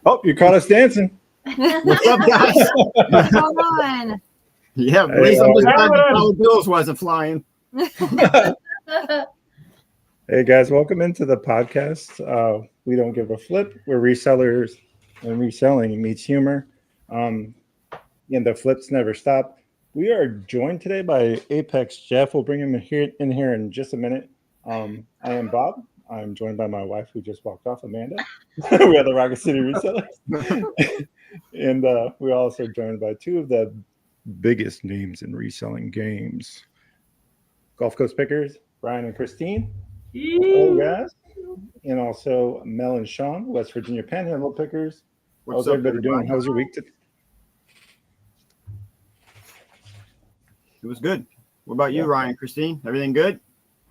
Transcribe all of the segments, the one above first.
Oh, you caught us dancing. What's up, guys? Come on. Yeah, at least I'm just glad the dollar bills wasn't flying. Hey guys, welcome into the podcast. We don't give a flip. We're resellers, and reselling meets humor. And the flips never stop. We are joined today by Apexjeff. We'll bring him in here in just a minute. I am Bob. I'm joined by my wife, who just walked off, Amanda. We are the Rocket City Resellers. And we're also joined by two of the biggest names in reselling games. Gulf Coast Pickers, Brian and Christine. Hello, guys. And also Mel and Sean, West Virginia Panhandle Pickers. How's everybody doing? How's your week today? It was good. What about you, Ryan, Christine? Everything good?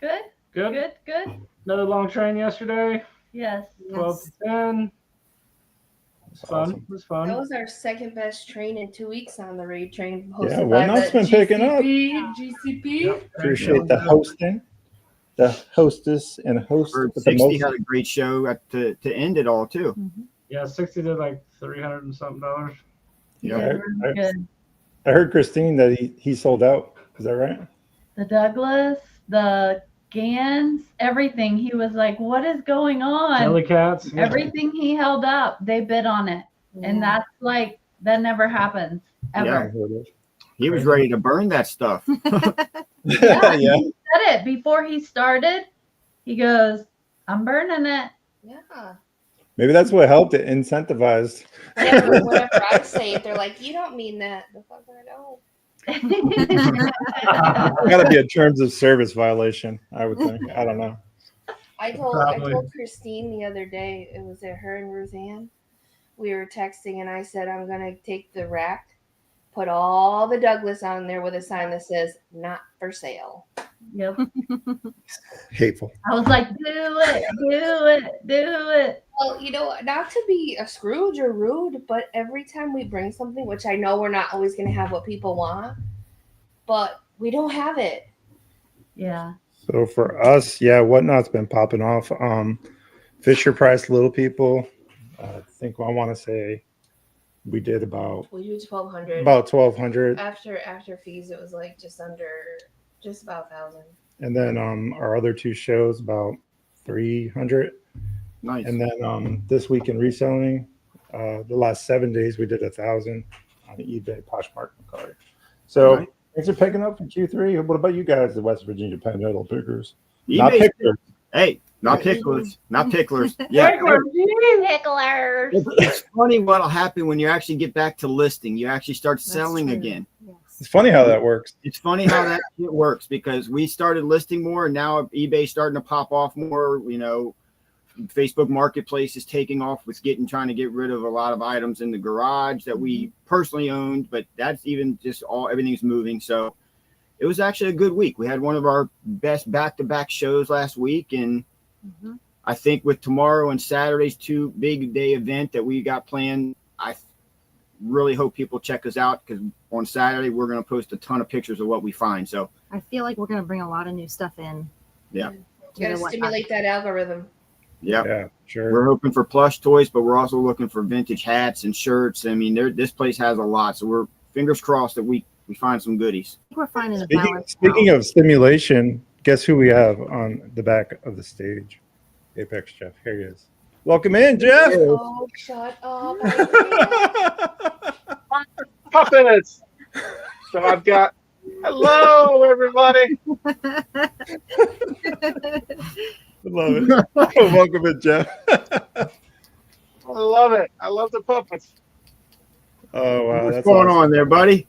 Good. Another long train yesterday. Yes. 12 to 10. It was fun. Awesome. It was fun. That was our second best train in 2 weeks on the raid train. Yeah, Whatnot's been picking up. GCP. Yep. Appreciate the hosting, the hostess and host. Or with the 60 most. had a great show to end it all, too. Yeah, 60 did like $300 and something. Yeah, Good. I heard Christine that he sold out. Is that right? The Douglas, the Gans, everything. He was like, "What is going on?" Jelly cats. Yeah. Everything he held up, they bid on it, and that's like that never happens ever. He was ready to burn that stuff. Yeah, Yeah. He said it before he started. He goes, "I'm burning it." Yeah. Maybe that's what helped it incentivized. Yeah, but whenever I say it, they're like, "You don't mean that." The fuck I don't. Got to be a terms of service violation, I would think. I don't know. I Probably. told Christine the other day, it was at her and Roseanne. We were texting and I said, I'm gonna take the rack, put all the Douglas on there with a sign that says not for sale. Yep. Hateful. I was like, "Do it." Well, not to be a Scrooge or rude, but every time we bring something, which I know we're not always gonna have what people want, but we don't have it. Yeah. So for us, yeah, Whatnot's been popping off. Fisher Price Little People. I think I want to say we did about We do 1,200. 1,200, After fees, it was like just about 1,000. and then our other two shows about 300. Nice. And then this week in reselling, the last 7 days we did 1,000 on eBay, Poshmark, and Carter. So Right. things are picking up in Q3. What about you guys, the West Virginia Panhandle Pickers? eBay- Not pickers. Hey, not picklers. Not picklers. Yeah. Picklers. It's funny what'll happen when you actually get back to listing. You actually start selling true. again. It's funny how that works. It's funny how that shit works because we started listing more and now eBay's starting to pop off more. Facebook Marketplace is taking off with trying to get rid of a lot of items in the garage that we personally owned, but that's even just everything's moving. So it was actually a good week. We had one of our best back-to-back shows last week, and I think with tomorrow and Saturday's two big day event that we got planned, I really hope people check us out because on Saturday we're going to post a ton of pictures of what we find. So I feel like we're going to bring a lot of new stuff in. Yeah. You gotta stimulate that algorithm. yeah, Sure. we're hoping for plush toys, but we're also looking for vintage hats and shirts. I mean, this place has a lot, so we're fingers crossed that we find some goodies. I think we're finding a balance. Speaking of stimulation, guess who we have on the back of the stage? Apexjeff. Here he is. Welcome in, Jeff. Oh, shut up. Puppets. So I've got. Hello, everybody. I love it. Welcome in, Jeff. I love it. I love the puppets. Oh wow, What's that's going awesome. on there, buddy?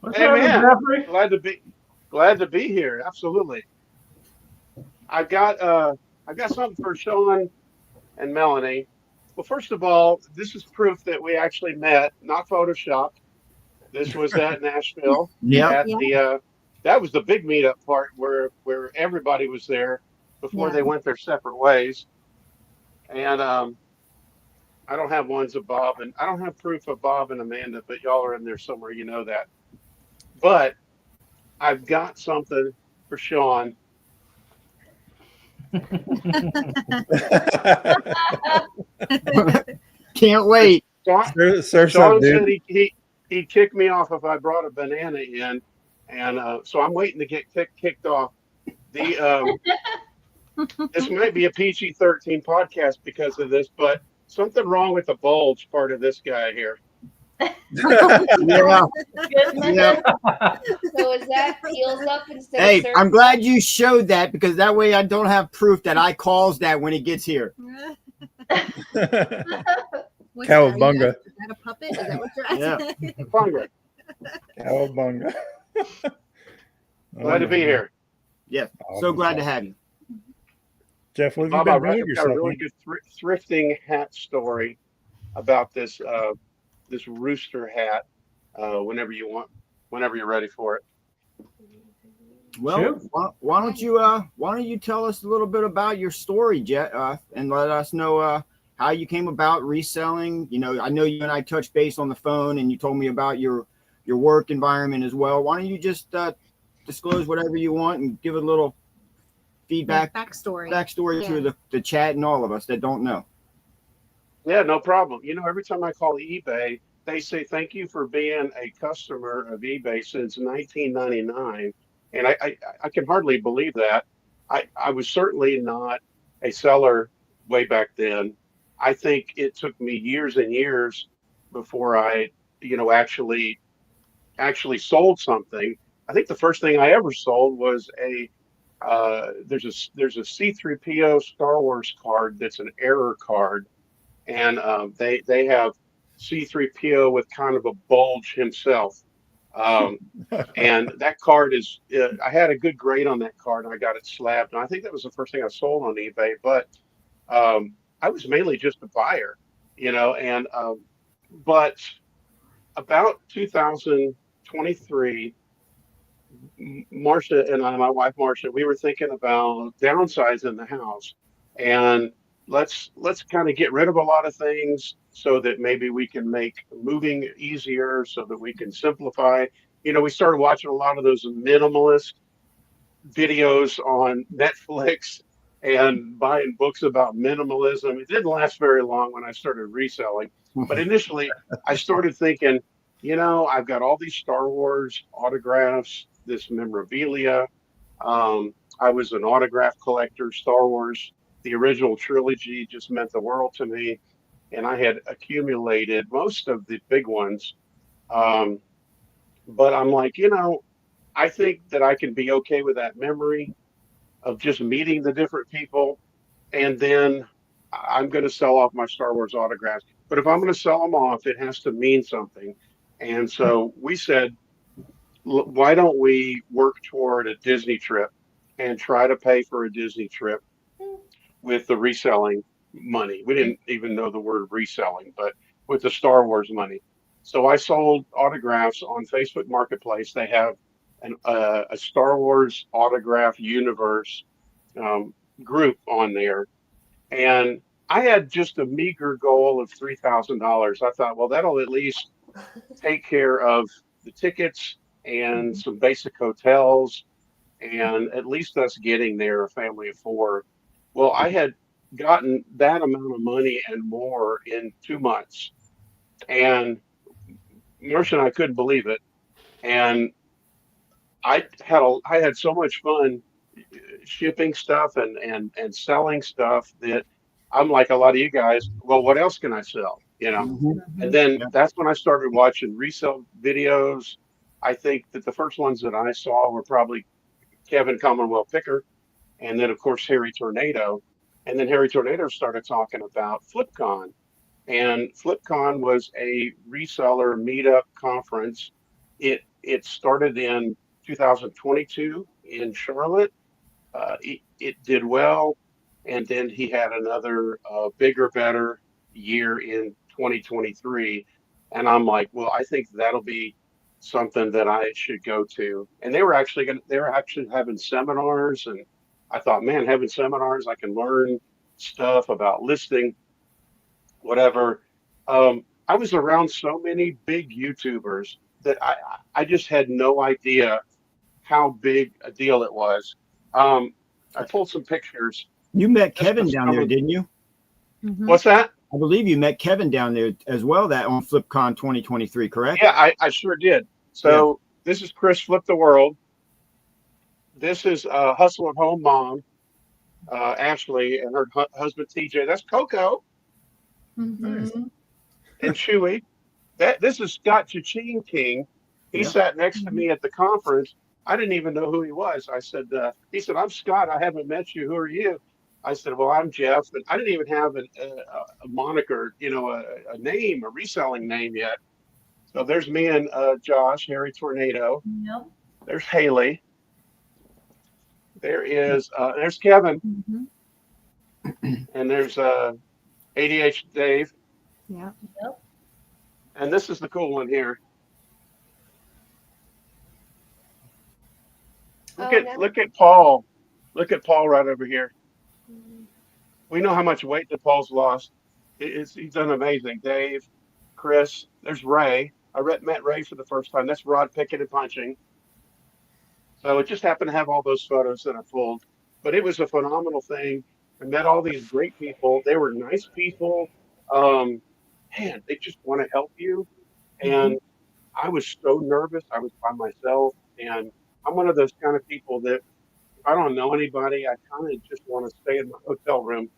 What's Hey, happening, man. Jeffrey? Glad to be here. Absolutely. I've got something for Sean and Melanie. Well, first of all, this is proof that we actually met, not photoshopped. This was at Nashville. Yep. At Yeah. the that was the big meetup part where everybody was there before Yeah. they went their separate ways. And I don't have ones of Bob, and I don't have proof of Bob and Amanda, but y'all are in there somewhere. You know that. But I've got something for Sean. Can't wait. Surf's up, Sean said dude. he'd kick me off if I brought a banana in, and so I'm waiting to get kicked off. The this might be a PG-13 podcast because of this, but something wrong with the bulge part of this guy here. Yeah. Goodness. Yep. So is that peels up instead Hey, of surf? I'm glad you showed that because that way I don't have proof that I caused that when it gets here. What's Cowabunga. Is that a puppet? Is that what you're Yeah. asking? Congress, Cowabunga. glad to be here. Yeah. So glad to have you. Jeff, what have you Bob, been I've doing with got a yourself? really good thrifting hat story about this this rooster hat. Whenever you're ready for it. Well, Sure. why don't you tell us a little bit about your story, Jet, and let us know how you came about reselling. You know, I know you and I touched base on the phone, and you told me about your work environment as well. Why don't you just disclose whatever you want and give a little feedback, Backstory. to the chat and all of us that don't know. Yeah, no problem. You know, every time I call eBay, they say thank you for being a customer of eBay since 1999, and I can hardly believe that. I was certainly not a seller way back then. I think it took me years and years before I, actually sold something. I think the first thing I ever sold was there's a C3PO Star Wars card that's an error card, and they have C3PO with kind of a bulge himself. And that card is, I had a good grade on that card and I got it slabbed. And I think that was the first thing I sold on eBay, but I was mainly just a buyer, and but about 2023, Marcia and I, my wife Marcia, we were thinking about downsizing the house, and let's kind of get rid of a lot of things so that maybe we can make moving easier, so that we can simplify. We started watching a lot of those minimalist videos on Netflix and buying books about minimalism. It didn't last very long when I started reselling, but initially I started thinking, I've got all these Star Wars autographs, this memorabilia. I was an autograph collector. Star Wars, the original trilogy, just meant the world to me, and I had accumulated most of the big ones. But I'm like, I think that I can be okay with that memory of just meeting the different people, and then I'm going to sell off my Star Wars autographs. But if I'm going to sell them off, it has to mean something. And so we said, why don't we work toward a Disney trip and try to pay for a Disney trip with the reselling money? We didn't even know the word reselling, but with the Star Wars money. So I sold autographs on Facebook Marketplace. They have a Star Wars autograph universe group on there. And I had just a meager goal of $3,000. I thought, well, that'll at least take care of the tickets and some basic hotels, and at least us getting there, a family of four. Well, I had gotten that amount of money and more in 2 months, and Marcia and I couldn't believe it. And I had so much fun shipping stuff and selling stuff that I'm like a lot of you guys. Well, what else can I sell? And then that's when I started watching resale videos. I think that the first ones that I saw were probably Kevin Commonwealth Picker, and then of course Harry Tornado, and then Harry Tornado started talking about FlipCon, and FlipCon was a reseller meetup conference. It started in 2022 in Charlotte. It did well, and then he had another bigger, better year in 2023, and I'm like, well, I think that'll be something that I should go to. And they were actually having seminars, and I thought, man, having seminars, I can learn stuff about listing, whatever. I was around so many big YouTubers that I just had no idea how big a deal it was. I pulled some pictures. You met Just Kevin for down some there, of- didn't you? Mhm. What's that? I believe you met Kevin down there as well. That on FlipCon 2023, correct? Yeah, I sure did. So this is Chris Flip the World. This is Hustle at Home mom, Ashley, and her husband TJ. That's Coco Mhm. and Chewy. This is Scott Chaching King. He Yeah. sat next to me at the conference. I didn't even know who he was. I said, he said, I'm Scott. I haven't met you. Who are you? I said, well, I'm Jeff. And I didn't even have a moniker, a name, a reselling name yet. So there's me and Josh, Harry Tornado. Yep. There's Haley. There's Kevin. Mhm. And there's ADH Dave. Yeah. And this is the cool one here. Oh, no. Look at Paul. Look at Paul right over here. We know how much weight that Paul's lost. He's done amazing. Dave, Chris, there's Ray. Met Ray for the first time. That's Rod picking and punching. So it just happened to have all those photos that I pulled. But it was a phenomenal thing. I met all these great people. They were nice people. Man, they just want to help you. And I was so nervous. I was by myself. And I'm one of those kind of people that if I don't know anybody, I kind of just want to stay in my hotel room.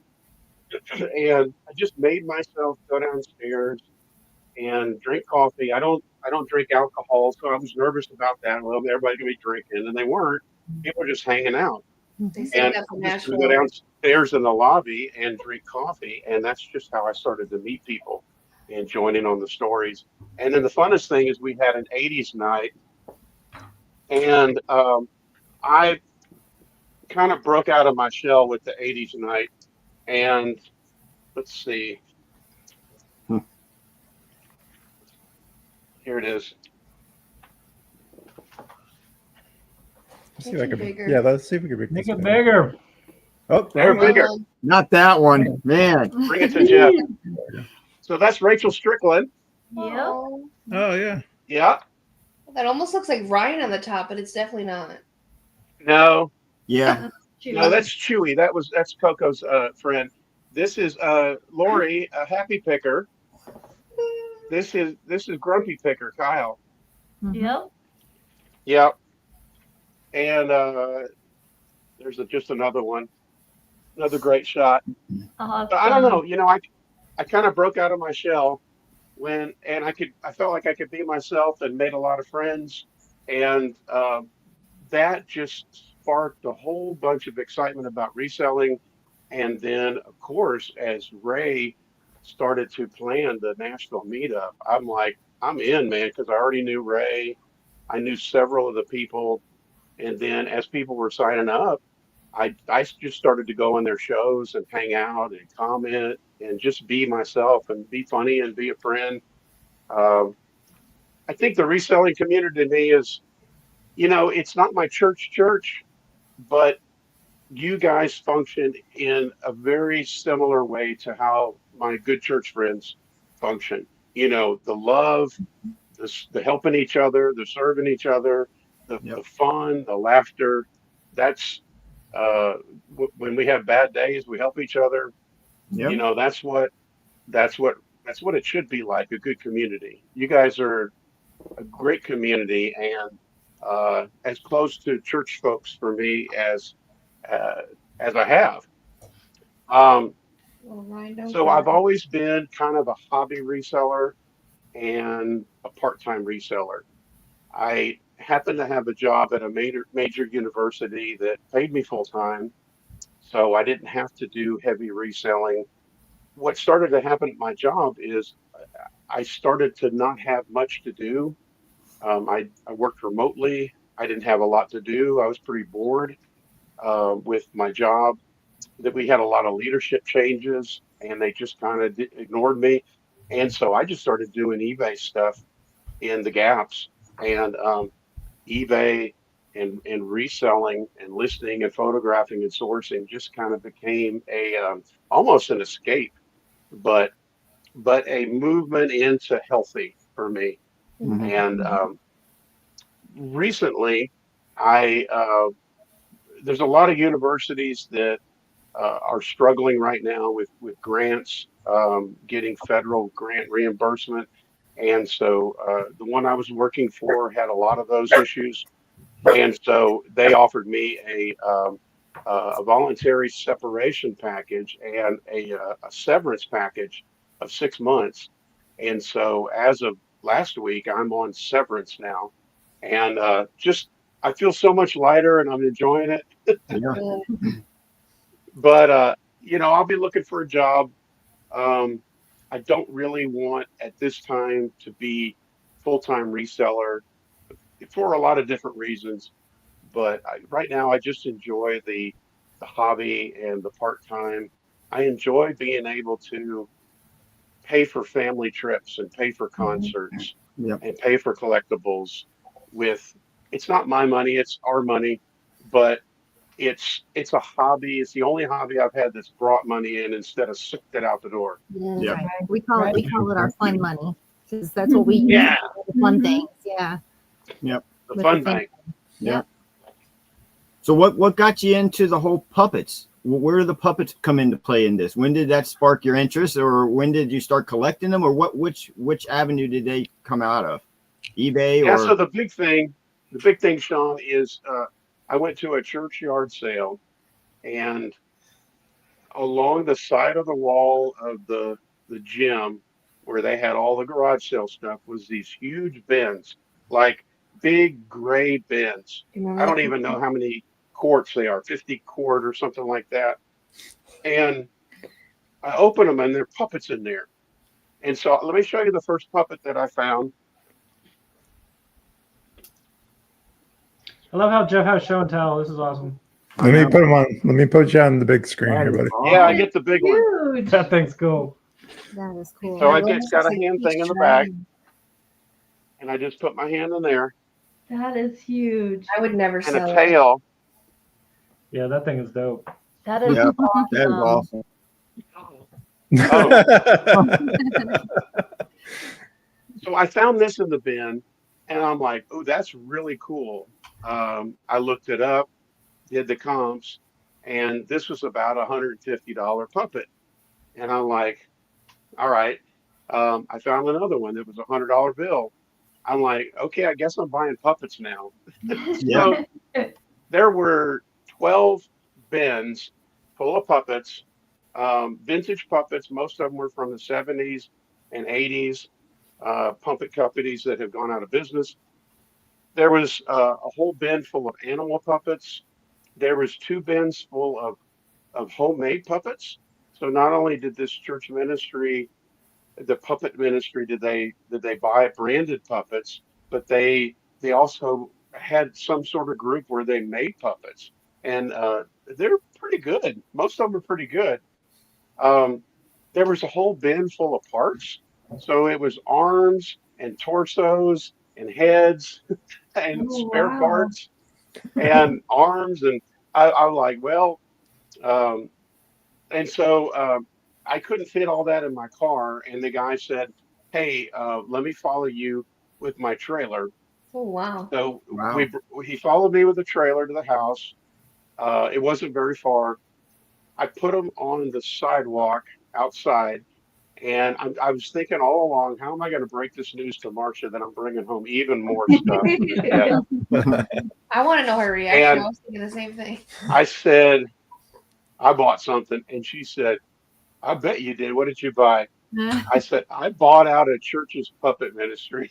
And I just made myself go downstairs and drink coffee. I don't drink alcohol, so I was nervous about that. Well, everybody's gonna be drinking, and they weren't. People were just hanging out. They say And that for I just would go Nashville. downstairs in the lobby and drink coffee, and that's just how I started to meet people and join in on the stories. And then the funnest thing is we had an '80s night, and I kind of broke out of my shell with the '80s night. And let's see, here it is. Let's see if I can, Bigger. yeah, let's see if we can Make this it big. bigger. Oh, They're bigger. Not that one, man. Bring it to Jeff. So that's Rachel Strickland. Yep. Oh, Oh, yeah. Yeah. that almost looks like Ryan on the top, but it's definitely not. No, Yeah. no, that's Chewy. That's Coco's friend. This is Lori, a happy picker. This is Grumpy Picker, Kyle. Yep. Yep. And there's just another one, another great shot. Awesome. But I don't know, I kind of broke out of my shell I felt like I could be myself and made a lot of friends, and that just sparked a whole bunch of excitement about reselling. And then, of course, as Ray started to plan the Nashville meetup, I'm like, I'm in, man, because I already knew Ray. I knew several of the people. And then as people were signing up, I just started to go on their shows and hang out and comment and just be myself and be funny and be a friend. I think the reselling community to me is, it's not my church, but you guys function in a very similar way to how my good church friends function. The love, the helping each other, the serving each other, the fun, the laughter. That's when we have bad days, we help each other. Yep. That's what it should be like, a good community. You guys are a great community, and as close to church folks for me as I have. Well, Ryan, don't So cry. I've always been kind of a hobby reseller and a part-time reseller. I happened to have a job at a major university that paid me full-time, so I didn't have to do heavy reselling. What started to happen at my job is I started to not have much to do. I worked remotely. I didn't have a lot to do. I was pretty bored with my job. That we had a lot of leadership changes, and they just kind of ignored me. And so I just started doing eBay stuff in the gaps. and eBay and reselling and listing and photographing and sourcing just kind of became a almost an escape, but a movement into healthy for me. Mhm. And recently, I there's a lot of universities that are struggling right now with grants, getting federal grant reimbursement, and so the one I was working for had a lot of those issues, and so they offered me a voluntary separation package and a severance package of 6 months, and so as of last week, I'm on severance now, and just I feel so much lighter, and I'm enjoying it. Yeah. But I'll be looking for a job. Um, I don't really want at this time to be full-time reseller for a lot of different reasons. But right now, I just enjoy the hobby and the part-time. I enjoy being able to pay for family trips and pay for concerts Yep. and pay for collectibles with it's not my money, it's our money, but it's a hobby. It's the only hobby I've had that's brought money in instead of sucked it out the door. Yeah. Right. We call Right. it our fun money because that's what we use Yeah, for the fun Mhm. things. Yeah. the With fun the thing- bank. Yep. So what got you into the whole puppets? Where do the puppets come into play in this? When did that spark your interest, or when did you start collecting them, or which avenue did they come out of? eBay Yeah, or so the big thing, Sean, is I went to a churchyard sale, and along the side of the wall of the gym where they had all the garage sale stuff was these huge bins, like big gray bins. You remember I don't that? even know how many quarts they are, 50 quart or something like that. And I open them and there are puppets in there. And so let me show you the first puppet that I found. I love how Jeff has show and tell. This is awesome. Let me put him on. Let me put you on the big screen here, buddy. Yeah, I That get is the big one. huge. That thing's cool. That is cool. So Yeah, it's got a like hand thing in the back, and I just put my hand in there, That is huge. I would never and a sell it. tail. Yeah, that thing is dope. That is Yeah, awesome. that is awesome. So I found this in the bin, and I'm like, oh, that's really cool. I looked it up, did the comps, and this was about $150 puppet. And I'm like, all right. I found another one that was $100 bill. I'm like, okay, I guess I'm buying puppets now. Yeah. So there were 12 bins full of puppets, vintage puppets. Most of them were from the 70s and 80s, puppet companies that have gone out of business. There was a whole bin full of animal puppets. There was two bins full of homemade puppets. So not only did this church ministry, the puppet ministry, did they buy branded puppets, but they also had some sort of group where they made puppets, and they're pretty good. Most of them are pretty good. Um, there was a whole bin full of parts, so it was arms and torsos and heads and Oh, spare wow. parts and arms, and I'm like, well, um, and so I couldn't fit all that in my car, and the guy said, "Hey, let me follow you with my trailer." Oh wow. So Wow. he followed me with the trailer to the house. It wasn't very far. I put him on the sidewalk outside, and I was thinking all along, how am I going to break this news to Marcia that I'm bringing home even more stuff? Yeah. I want to know her reaction. And I was thinking the same thing. I said, I bought something, and she said, I bet you did. What did you buy? I said, I bought out a church's puppet ministry.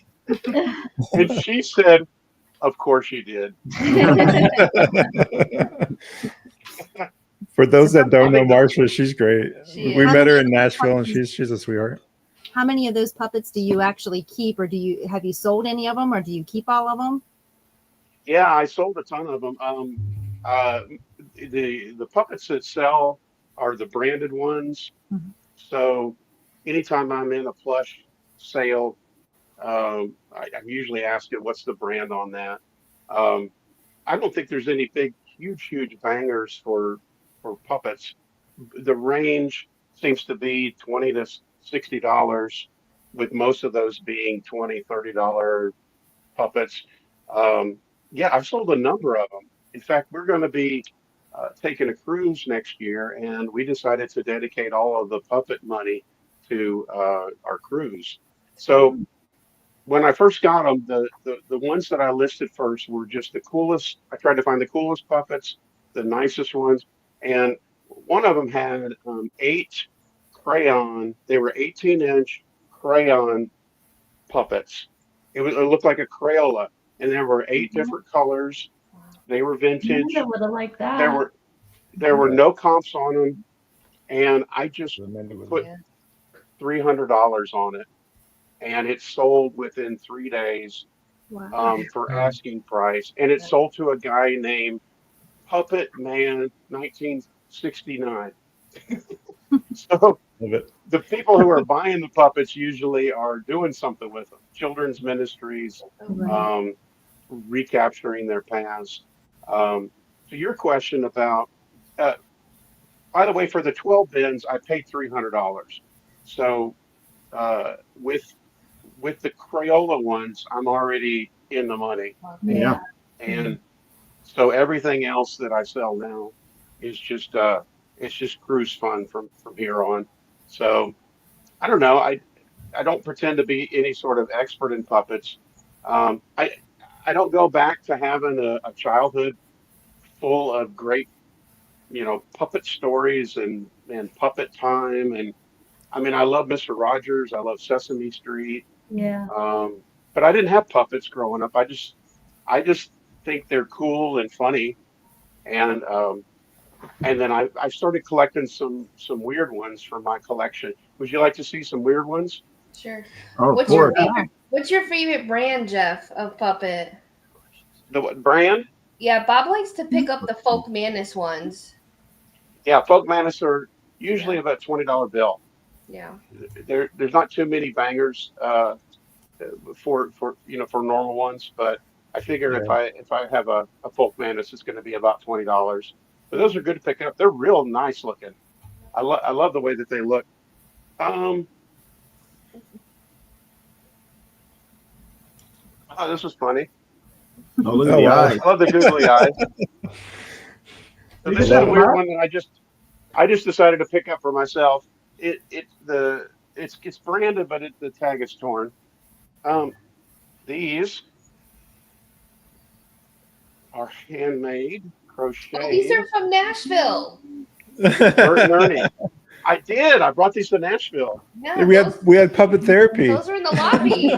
And she said, of course you did. For those that don't know think the- Marsha, she's great. She We is. met her in Nashville, and she's a sweetheart. How many of those puppets do you actually keep, or have you sold any of them, or do you keep all of them? Yeah, I sold a ton of them. Uh, the puppets that sell are the branded ones. Mhm. So anytime I'm in a plush sale, I'm usually asking what's the brand on that. I don't think there's any big, huge bangers for puppets. The range seems to be $20 to $60, with most of those being $20, $30 puppets. Um, yeah, I've sold a number of them. In fact, we're going to be taking a cruise next year, and we decided to dedicate all of the puppet money to our cruise. So when I first got them, the ones that I listed first were just the coolest. I tried to find the coolest puppets, the nicest ones, and one of them had 8 crayon. They were 18-inch crayon puppets. It looked like a Crayola, and there were 8 different colors. They were vintage. I would have liked that. There were no comps on them, and I just put $300 on it, and it sold within 3 days for asking price, and it sold to a guy named Puppet Man 1969. So the people who are buying the puppets usually are doing something with them. Children's ministries, recapturing their past. To your question about, by the way, for the 12 bins, I paid $300. So with the Crayola ones, I'm already in the money. Yeah. And so everything else that I sell now is just it's just cruise fun from here on. So I don't know. I don't pretend to be any sort of expert in puppets. I don't go back to having a childhood full of great, puppet stories and puppet time. And I mean, I love Mr. Rogers. I love Sesame Street. Yeah. But I didn't have puppets growing up. I just think they're cool and funny. And then I started collecting some weird ones for my collection. Would you like to see some weird ones? Sure. Oh, What's your favorite brand, Jeff, of puppet? The what brand? Yeah, Bob likes to pick up the Folk Madness ones. Yeah, Folk Madness are usually about $20 bill. Yeah. There's not too many bangers for normal ones, but I figure if I have a Folk Madness, it's going to be about $20. But those are good to pick up. They're real nice looking. I love the way that they look. Oh, this was funny. Oh, look at the eyes. I love the googly eyes. So this is a weird one that I just decided to pick up for myself. It's branded, but the tag is torn. These are handmade crochet. Oh, these are from Nashville. Bert and Ernie. I did. I brought these to Nashville. Yeah, we had puppet therapy. Those are in the lobby.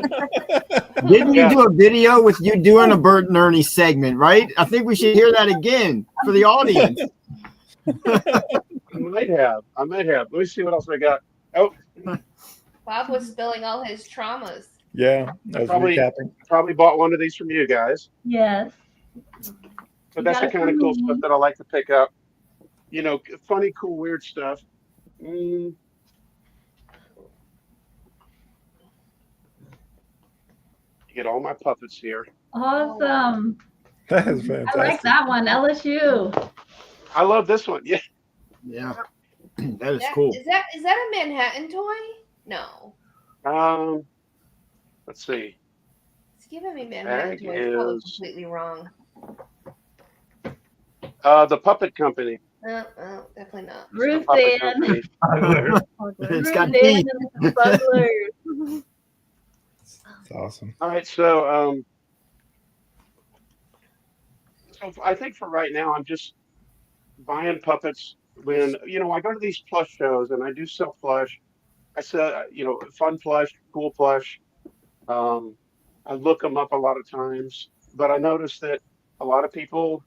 Didn't you do a video with you doing a Bert and Ernie segment, right? I think we should hear that again for the audience. I might have. Let me see what else I got. Oh, Bob was spilling all his traumas. Yeah, I was recapping. Probably bought one of these from you guys. Yes. But that's the kind of cool stuff that I like to pick up. Funny, cool, weird stuff. You get all my puppets here. Awesome. That is fantastic. I like that one. LSU. I love this one. Yeah. Yeah. That is cool. Is that a Manhattan toy? No. Let's see. It's giving me Manhattan toys. Probably completely wrong. The Puppet Company. Definitely not. Roseanne. It's got teeth. It's awesome. All right, so I think for right now, I'm just buying puppets when I go to these plush shows and I do sell plush. I sell fun plush, cool plush. I look them up a lot of times, but I notice that a lot of people,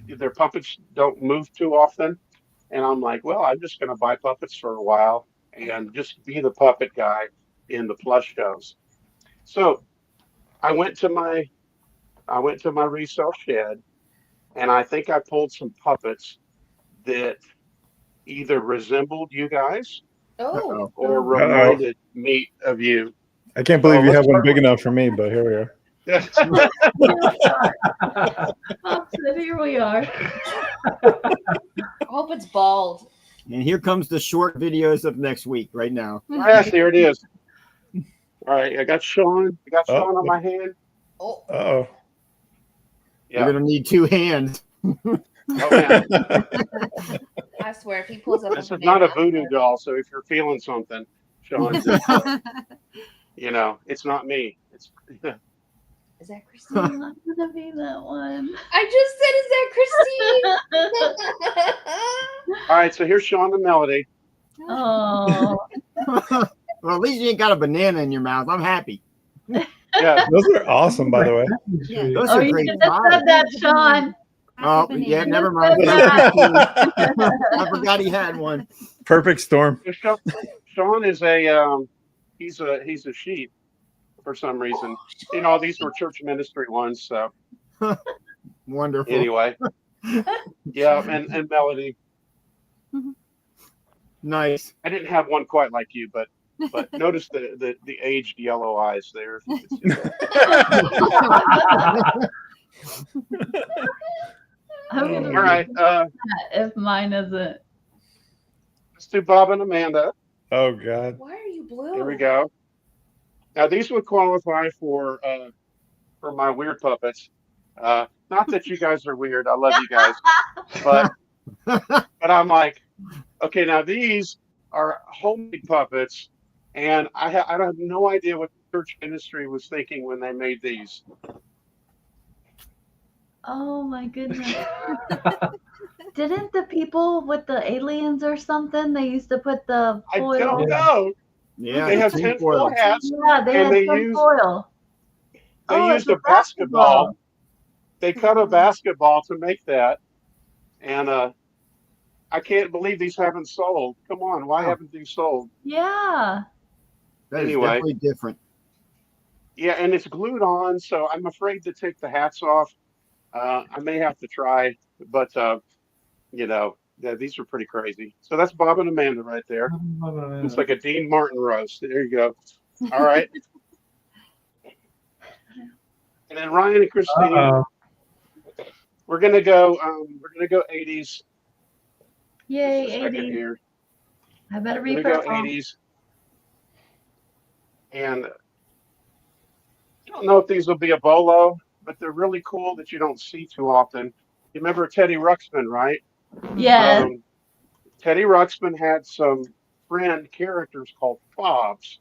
their puppets don't move too often. And I'm like, well, I'm just going to buy puppets for a while and just be the puppet guy in the plush shows. So I went to my resale shed, and I think I pulled some puppets that either resembled you guys or reminded me of you. I can't believe you let's have one start big with- enough for me, but here we are. Pop said, here we are. I hope it's bald. And here comes the short videos of next week right now. Yes, here it is. All right, I got Sean. I got Sean on my hand. Oh, Oh. You're Yeah. gonna need two hands. Oh, man. I swear, if he pulls up, This is not a voodoo doll, so if you're feeling something, Sean, just, it's not me. It's Is that Christine? I'm not gonna be that one. I just said, is that Christine? all right. So here's Sean and Melody. Oh, Well, at least you ain't got a banana in your mouth. I'm happy. Yeah, Those are awesome, by the way. Yeah. Those oh, are you great should have pies. said that, Sean. Oh, Happy yeah, banana. never mind. Yeah. I forgot he had one. Perfect storm. Sean is he's a sheep for some reason. These were church ministry ones. So Wonderful. anyway, yeah, and Melody. Nice. I didn't have one quite like you, but notice the aged yellow eyes there. If you could see that. I'm gonna All right, that if mine isn't. let's do Bob and Amanda. Oh God. Why are you blue? Here we go. Now these would qualify for my weird puppets. Not that you guys are weird. I love you guys, but I'm like, okay, now these are homemade puppets, and I have no idea what the church ministry was thinking when they made these. Oh my goodness. Didn't the people with the aliens or something, they used to put the I foil? don't know. Yeah. They have the 10 foil. foil hats. Yeah, they And had they some use- foil. They Oh, used it's a basketball. They cut a basketball to make that, and I can't believe these haven't sold. Come on, why haven't these sold? Yeah. That is Anyway. definitely different. Yeah, and it's glued on, so I'm afraid to take the hats off. I may have to try, but these are pretty crazy. So that's Bob and Amanda right there. It's like a Dean Martin roast. There you go. All right. And then Ryan and Christine, Uh-oh. we're gonna go 80s. Yay, Just a second 80s. here. I better We're be gonna go purple. 80s. And I don't know if these will be a bolo, but they're really cool that you don't see too often. You remember Teddy Ruxpin, right? Yes. Teddy Ruxpin had some friend characters called fobs.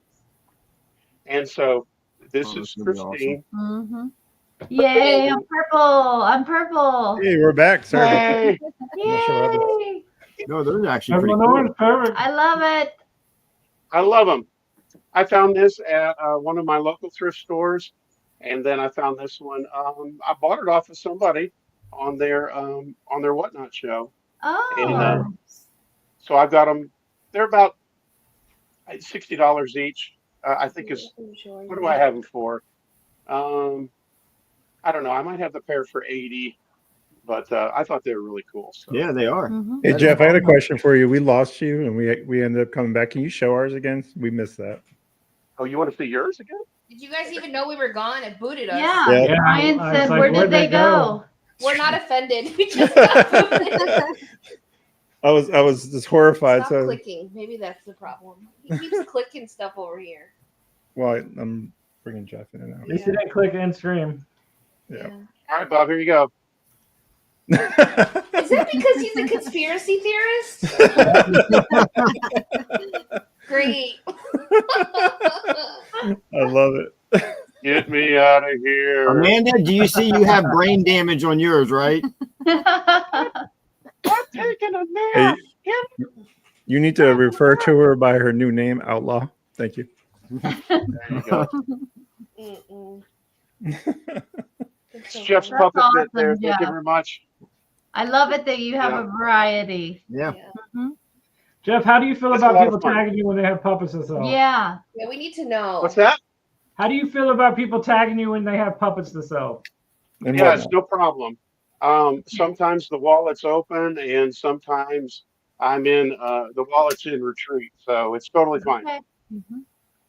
And so this Oh, is that's gonna be Christine. Mm-hmm. Yay, I'm purple. I'm purple. Hey, we're back. Sorry. about that. Hey, not sure what happened. Yay. No, those are actually pretty Everyone cool. orange, perfect. I love it. I love them. I found this at one of my local thrift stores, and then I found this one. I bought it off of somebody on their Whatnot show, and Oh. so I got them. They're about $60 each. I think is what do I have them for? I don't know. I might have the pair for 80, but I thought they were really cool. So. Yeah, they are. Mm-hmm. Hey Jeff, I had a question for you. We lost you, and we ended up coming back. Can you show ours again? We missed that. Oh, you want to see yours again? Did you guys even know we were gone? It booted us. Yeah. Yeah. Yeah, Ryan I was said, like, where where'd did they go? We're not offended. We just got booted. I was just horrified. Stop So, clicking. Maybe that's the problem. He keeps clicking stuff over here. well, I'm bringing Jeff in and At least you didn't click end stream. Yeah. All right, Bob. Here you go. out. Is that because he's a conspiracy theorist? Great. I love it. Get me out of here. Amanda, do you see you have brain damage on yours, right? I'm taking a Hey, nap. you need to refer to her by her new name, Outlaw. Thank you. There you go. Mm-mm. It's Jeff's That's puppet bit there. awesome, Thank you Jeff. very much. I love it that you have Yeah. a variety. Yeah. Jeff, how do you feel That's a about lot people of fun. tagging you when they have puppets to sell? Yeah. Yeah, we need to know. What's that? How do you feel about people tagging you when they have puppets to sell? And Yeah, it's whatnot. no problem. Sometimes the wallet's open, and sometimes I'm in the wallet's in retreat, so it's totally fine. Okay. Mm-hmm.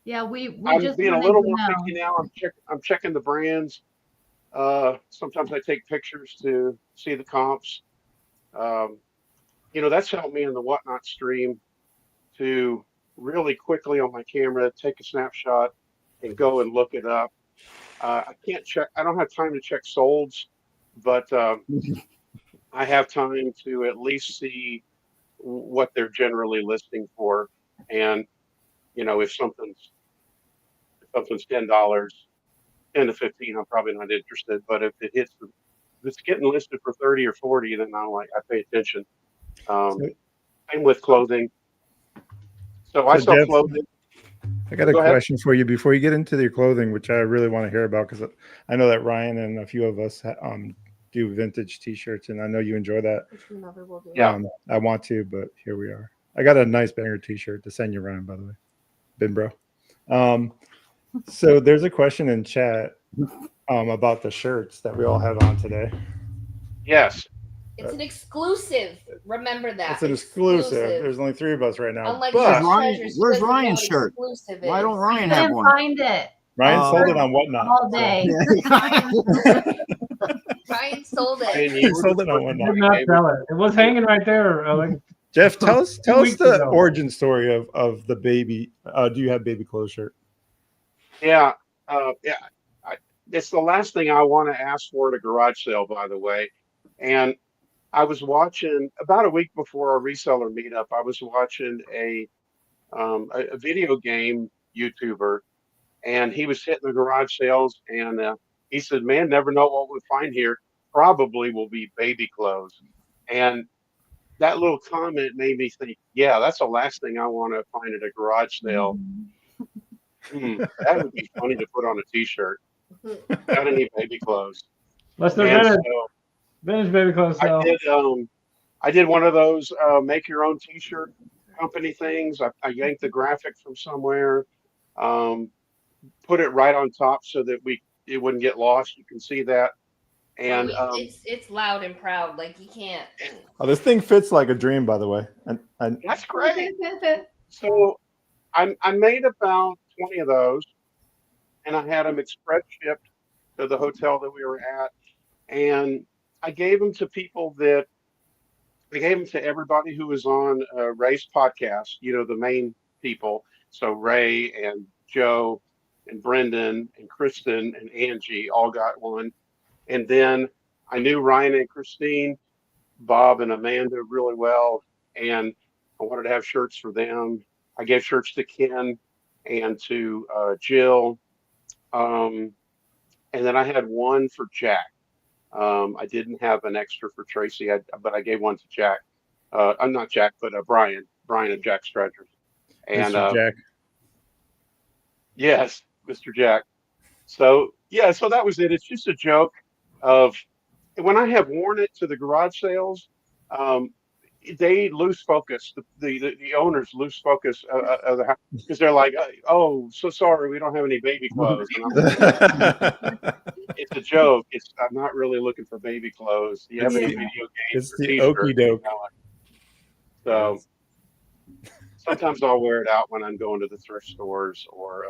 Yeah, we I'm just being a wanted little to more know. picky now. I'm checking the brands. Sometimes I take pictures to see the comps. Um, that's helped me in the whatnot stream to really quickly on my camera take a snapshot and go and look it up. I can't check. I don't have time to check solds, but I have time to at least see what they're generally listing for. And if something's $10, 10 to 15, I'm probably not interested. But if if it's getting listed for 30 or 40, then I pay attention. So, Same with clothing. So I so sell Jeff, clothing. I got a Go ahead. question for you before you get into your clothing, which I really want to hear about because I know that Ryan and a few of us do vintage T-shirts, and I know you enjoy that. Which we never will do. Yeah. I want to, but here we are. I got a nice banger T-shirt to send you, Ryan, by the way. Bin bro. So there's a question in chat about the shirts that we all have on today. Yes. It's an exclusive. Remember that. It's an exclusive. There's only 3 of us right now. Unlike but Where's Ryan's shirt? Why don't Ryan have Couldn't one? find it Ryan sold it on Whatnot. all day. Ryan sold it. Ryan, He you sold it on I Whatnot. did not sell it. It was hanging right there. Like, Jeff, tell us weeks the ago. origin story of the baby. Do you have baby clothes shirt? Yeah. Yeah. It's the last thing I want to ask for at a garage sale, by the way. And I was watching about a week before our reseller meetup. I was watching a video game YouTuber, and he was hitting the garage sales, and he said, "Man, never know what we'll find here. Probably will be baby clothes." And that little comment made me think, yeah, that's the last thing I want to find at a garage sale. That would be funny to put on a T-shirt. Got any baby clothes? let's do And vintage, so vintage baby clothes sale. I did one of those make your own T-shirt company things. I yanked the graphic from somewhere, put it right on top so that it wouldn't get lost. You can see that. And it's loud and proud. Like you can't. Oh, this thing fits like a dream, by the way. And that's great. So I made about 20 of those, and I had them express shipped to the hotel that we were at, and I gave them to everybody who was on Ray's podcast, the main people. So Ray and Joe and Brendan and Kristen and Angie all got one. And then I knew Ryan and Christine, Bob and Amanda really well, and I wanted to have shirts for them. I gave shirts to Ken and to Jill. And then I had one for Jack. I didn't have an extra for Tracy, but I gave one to Jack. I'm not Jack, but Brian and Jack Stretchers. And Mr. Jack. Yes, Mr. Jack. So yeah, so that was it. It's just a joke of when I have worn it to the garage sales, they lose focus. The owners lose focus of the house because they're like, "Oh, so sorry, we don't have any baby clothes." And I'm like, it's a joke. I'm not really looking for baby clothes. Do you have any video games? It's the okie doke. So sometimes I'll wear it out when I'm going to the thrift stores or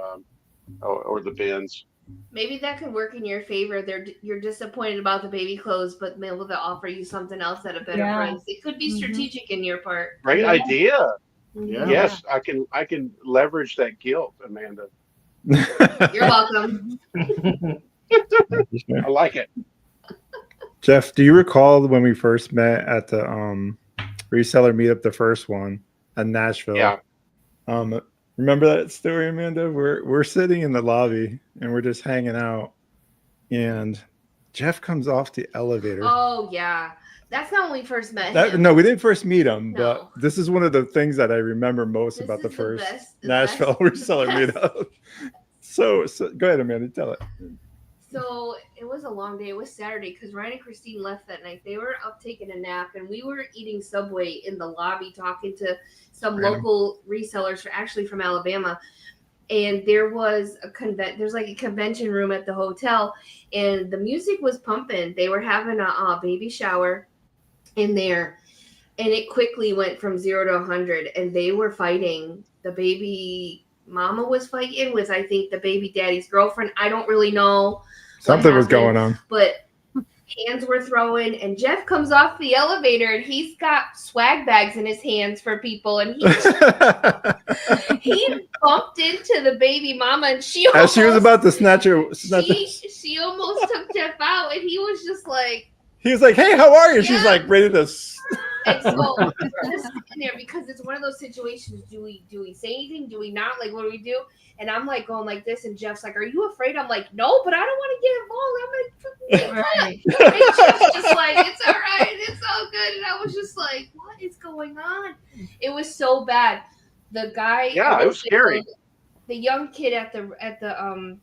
the bins. Maybe that could work in your favor. You're disappointed about the baby clothes, but maybe they'll offer you something else at a better price. It could be strategic in your part. Great idea. Yeah. Yes, I can leverage that guilt, Amanda. You're welcome. I like it. Jeff, do you recall when we first met at the reseller meetup, the first one in Nashville? Yeah. Remember that story, Amanda? We're sitting in the lobby and we're just hanging out, and Jeff comes off the elevator. Oh yeah, that's not when we first met him. No, we didn't first meet him, No. but this is one of the things that I remember most about the first Nashville reseller meetup. So go ahead, Amanda, tell it. So it was a long day. It was Saturday because Ryan and Christine left that night. They were up taking a nap, and we were eating Subway in the lobby, talking to some local resellers, actually from Alabama. And there was there's like a convention room at the hotel, and the music was pumping. They were having a baby shower in there, and it quickly went from 0 to 100. And they were fighting. The baby mama was fighting with, I think, the baby daddy's girlfriend. I don't really know. Something was going on. But hands were throwing, and Jeff comes off the elevator, and he's got swag bags in his hands for people, and he bumped into the baby mama, and she as she was about to snatch her. She almost took Jeff out, and he was just like, he was like, "Hey, how are you?" Yeah. She's like ready to. And so I'm just sitting there because it's one of those situations. Do we say anything? Do we not? Like, what do we do? And I'm like going like this, and Jeff's like, "Are you afraid?" I'm like, "No, but I don't want to get involved." I'm like, and Jeff's just like, "It's all right, it's all good." And I was just like, "What is going on?" It was so bad. The guy, it was scary. The young kid at the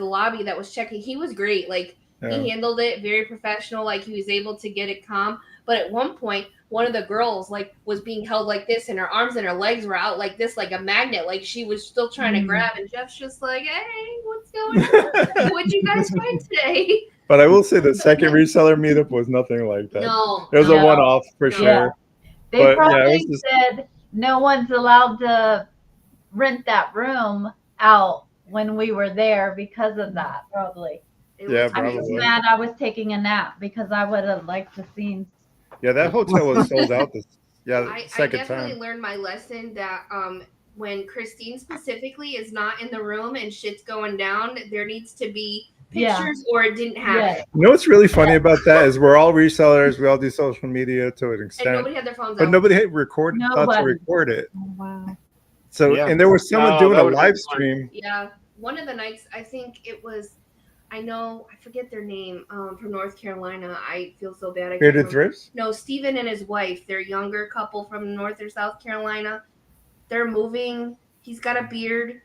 lobby that was checking, he was great. Like he handled it very professional. Like he was able to get it calm. But at one point, one of the girls like was being held like this, and her arms and her legs were out like this, like a magnet. Like she was still trying to grab. And Jeff's just like, "Hey, what's going on? What'd you guys find today?" But I will say the second reseller meetup was nothing like that. No, it was a one-off for sure. They probably said no one's allowed to rent that room out when we were there because of that. Probably. Yeah, I'm probably. just mad I was taking a nap because I would have liked to seen. Yeah, that hotel was sold out. I second definitely time. learned my lesson that when Christine specifically is not in the room and shit's going down, there needs to be pictures or it didn't happen. You know what's really funny about that is we're all resellers. We all do social media to an extent. And nobody had their phones but out. nobody had thought to record it. Oh, wow. So and there was someone doing a live stream. Yeah, one of the nights, I think it was. I forget their name, from North Carolina. I feel so bad. Bearded Thrifts? No, Steven and his wife. They're a younger couple from North or South Carolina. They're moving. He's got a beard.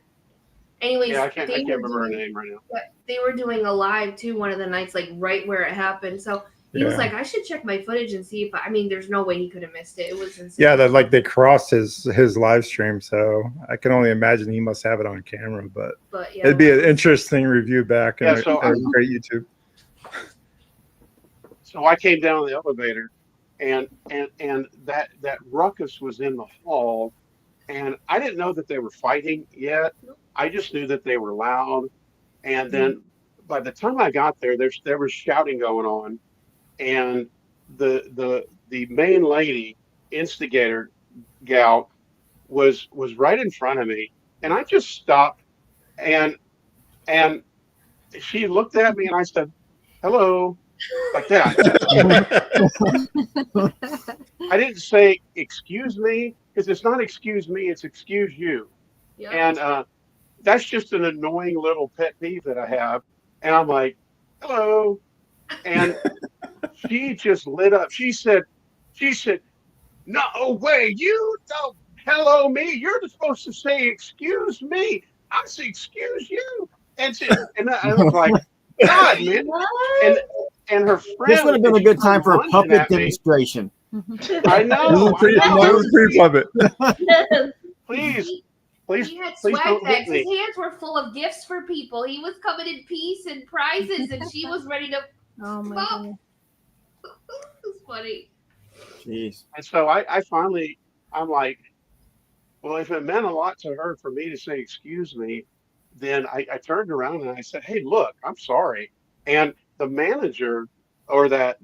Anyways, I can't remember her name right now. But they were doing a live too one of the nights, like right where it happened. So he was like, I should check my footage and see if there's no way he could have missed it. It was insane. Yeah, that they crossed his live stream, so I can only imagine he must have it on camera. But yeah, it'd be an interesting review back and great YouTube. So I came down the elevator, and that ruckus was in the hall, and I didn't know that they were fighting yet. I just knew that they were loud, and then by the time I got there, there was shouting going on. And the main lady, instigator gal, was right in front of me, and I just stopped, and she looked at me, and I said, "Hello," like that. I didn't say "excuse me" because it's not "excuse me," it's "excuse you," and that's just an annoying little pet peeve that I have, and I'm like, "Hello," and she just lit up. She said, "No way, you don't hello me. You're supposed to say excuse me. I say excuse you." And I was like, "God, man!" And her friend. This would have been a good time for a puppet demonstration. I know. Pre-puppet. Please, He had please swag don't hit bags. me. His hands were full of gifts for people. He was coming in peace and prizes, and she was ready to. Oh my God. It's funny. Jeez. And so I finally, I'm like, well, if it meant a lot to her for me to say excuse me, then I turned around and I said, "Hey, look, I'm sorry." And the manager, or the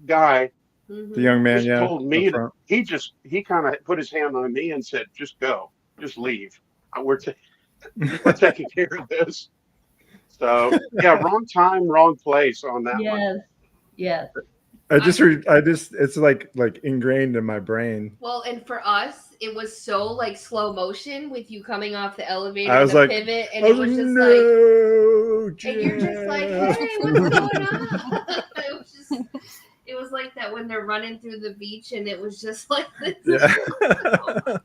guy, the young man, told me that he kind of put his hand on me and said, "Just go, just leave. We're taking care of this." So yeah, wrong time, wrong place on that one. Yes. It's like ingrained in my brain. Well, and for us, it was so like slow motion with you coming off the elevator, I was the like, pivot, and it was just and you're just like, "Hey, what's going on?" It was like that when they're running through the beach, and it was just like this. Yeah. Oh my God.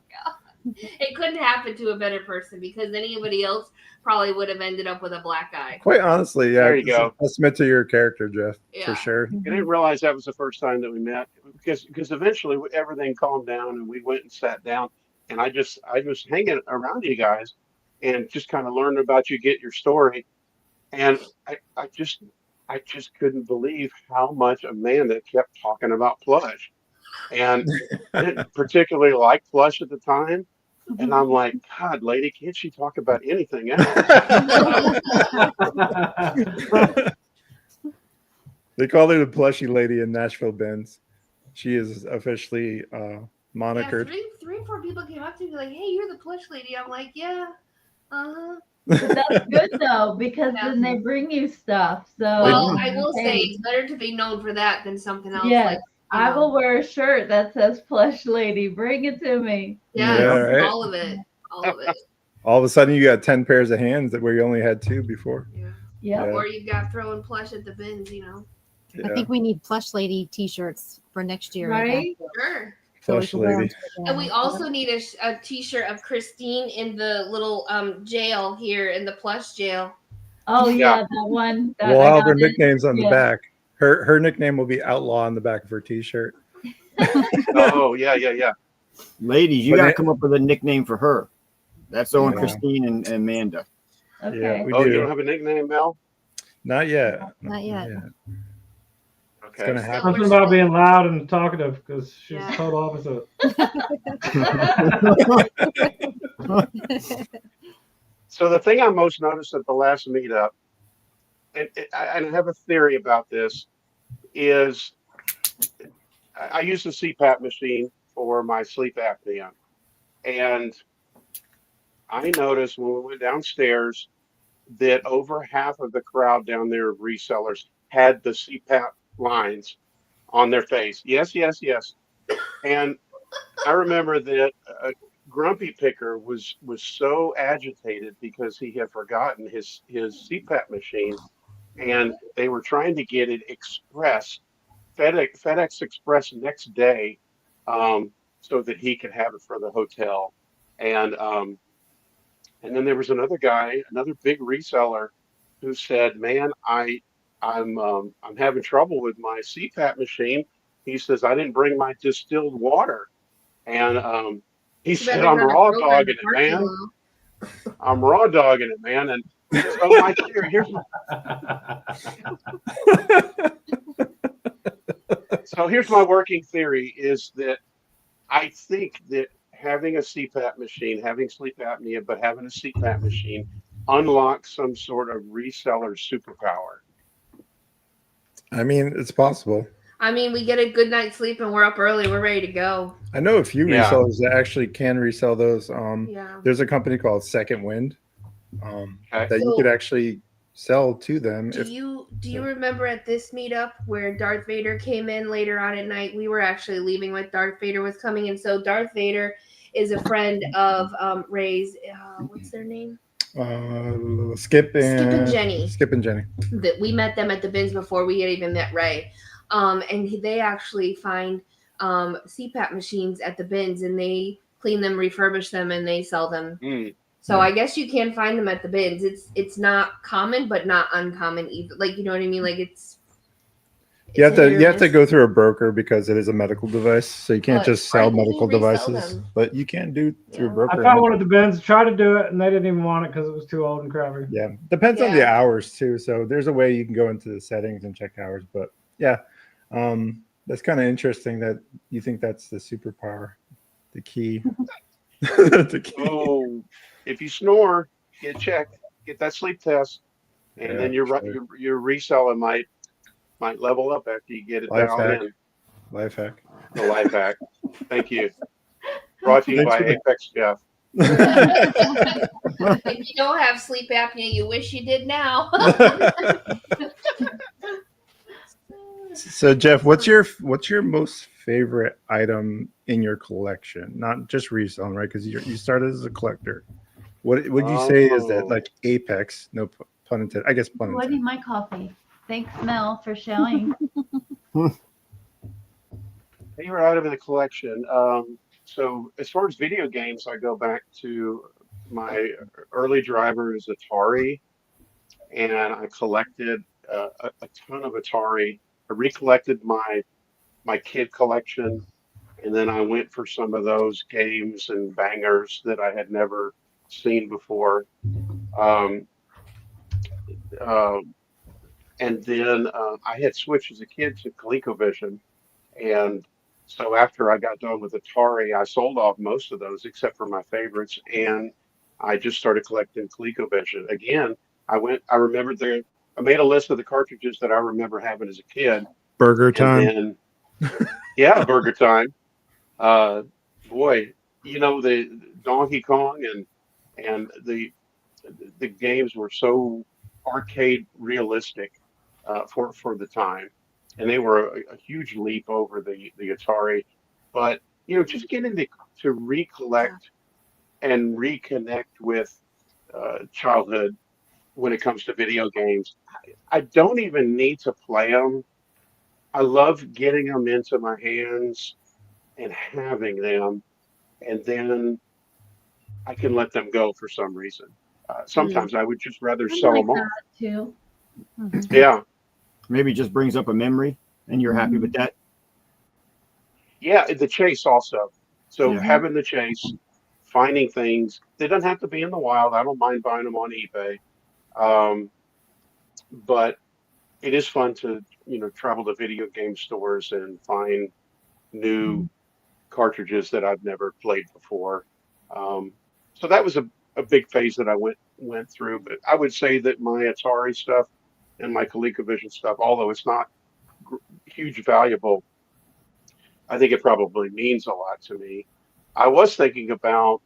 It couldn't happen to a better person because anybody else probably would have ended up with a black eye. Quite honestly, yeah. There you go. Testament to your character, Jeff, for sure. I didn't realize that was the first time that we met because eventually everything calmed down and we went and sat down, and I was hanging around you guys and just kind of learned about you, get your story, and I just couldn't believe how much Amanda kept talking about plush, and I didn't particularly like plush at the time, And I'm like, God, lady, can't she talk about anything else? They call her the plushy lady in Nashville Benz. She is officially Yeah, monikered. three or four people came up to me like, "Hey, you're the plush lady." I'm like, "Yeah, uh-huh." But that's good though, because Yeah. then they bring you stuff. So Well, I will say hey, it's better to be known for that than something else. yes, Like, you I know. will wear a shirt that says plush lady. Bring it to me. Yes, Yeah, right. all of it, all of it. All of a sudden, you got 10 pairs of hands that where you only had 2 before. Yeah. Yep. Yeah. Or you got throwing plush at the bins, I think we need plush lady T-shirts for next year. Right? Sure. So we Plush can wear 'em lady. to the- And we also need a T-shirt of Christine in the little jail here in the plush jail. Oh Yeah. yeah, that one. That We'll I have got her it. nicknames on the Yeah. back. Her nickname will be Outlaw on the back of her T-shirt. Oh, yeah. Ladies, you But got to it- come up with a nickname for her. That's on Yeah. Christine and Amanda. Okay. Yeah, we Oh, do. you don't have a nickname, Mel? Not yet. Not yet. It's gonna Okay. happen. Something about being loud and talkative because she's Yeah. the total opposite. So the thing I most noticed at the last meetup, and I have a theory about this, is I use the CPAP machine for my sleep apnea. And I noticed when we went downstairs that over half of the crowd down there of resellers had the CPAP lines on their face. Yes. And I remember that Grumpy Picker was so agitated because he had forgotten his CPAP machine, and they were trying to get it express FedEx Express next day, so that he could have it for the hotel. And then there was another guy, another big reseller, who said, "Man, I'm having trouble with my CPAP machine." He says, "I didn't bring my distilled water," and he Too bad said, there's "I'm not a raw program in dogging the it, parking man. lot. I'm raw dogging it, man." And so my theory here's my working theory is that I think that having a CPAP machine, having sleep apnea, but having a CPAP machine unlocks some sort of reseller superpower. I mean, it's possible. I mean, we get a good night's sleep and we're up early. We're ready to go. I know a few Yeah. resellers that actually can resell those. Yeah. There's a company called Second Wind Okay. that you could actually sell to them. Do you remember at this meetup where Darth Vader came in later on at night? We were actually leaving when Darth Vader was coming in. So Darth Vader is a friend of Ray's. What's their name? Skip and Jenny. Skip and Jenny. That we met them at the bins before we had even met Ray. And they actually find CPAP machines at the bins and they clean them, refurbish them, and they sell them. So I guess you can find them at the bins. It's not common, but not uncommon either. Like, you know what I mean? Like it's You have hit or to miss. go through a broker because it is a medical device, so you can't But just sell why can't you medical resell devices. them? But you can do through a Yeah. broker. I found one at the bins, tried to do it, and they didn't even want it because it was too old and crappy. Yeah, depends on the Yeah. hours too. So there's a way you can go into the settings and check hours. But yeah, that's kind of interesting that you think that's the superpower, the key. The key. Oh, if you snore, get checked, get that sleep test, and Yeah, then sure. your reseller might level up after you get it Life dialed hack. in. Life hack. The life hack. Thank you. Brought to you Thanks by for the- Apexjeff. If you don't have sleep apnea, you wish you did now. So Jeff, what's your most favorite item in your collection? Not just reselling, right? Because you started as a collector. What would you say is that Oh. like apex? No pun intended. I guess pun Oh, I intended. need my coffee. Thanks, Mel, for showing. Favorite item in the collection. So as far as video games, I go back to my early drivers Atari, and I collected a ton of Atari. I recollected my kid collection, and then I went for some of those games and bangers that I had never seen before. Um, and then I had switched as a kid to ColecoVision, and So after I got done with Atari, I sold off most of those except for my favorites, and I just started collecting ColecoVision. Again, I made a list of the cartridges that I remember having as a kid, Burger and time. then yeah, Burger Time. Uh, Boy, the Donkey Kong and the games were so arcade realistic for the time, and they were a huge leap over the Atari. But just getting to recollect and reconnect with childhood when it comes to video games. I don't even need to play them. I love getting them into my hands and having them, and then I can let them go for some reason. Sometimes I would just rather I'm sell like them off. that too. Mhm. Yeah, Maybe it just brings up a memory and you're happy with that. yeah, the chase also. So Yeah. having the chase, finding things. They don't have to be in the wild. I don't mind buying them on eBay. Um, but it is fun to, travel to video game stores and find new cartridges that I've never played before. Um, so that was a big phase that I went through. But I would say that my Atari stuff and my ColecoVision stuff, although it's not huge valuable, I think it probably means a lot to me. I was thinking about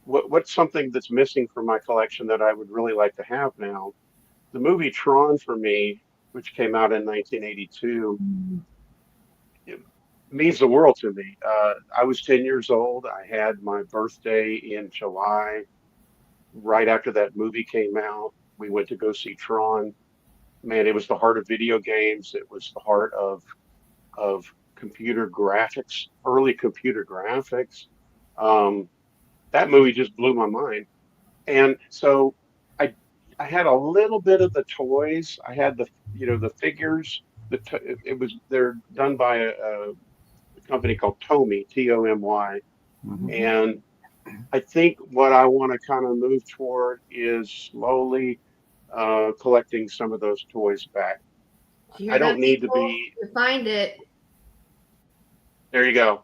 what's something that's missing from my collection that I would really like to have now. The movie Tron for me, which came out in 1982, it means the world to me. I was 10 years old. I had my birthday in July. Right after that movie came out, we went to go see Tron. Man, it was the heart of video games. It was the heart of computer graphics, early computer graphics. Um, that movie just blew my mind. And so I I had a little bit of the toys. I had the figures. They're done by a company called Tomy, Tomy, Mhm. and I think what I want to kind of move toward is slowly collecting some of those toys back. Do you I hear that, don't need to people? be. You find it. There you go.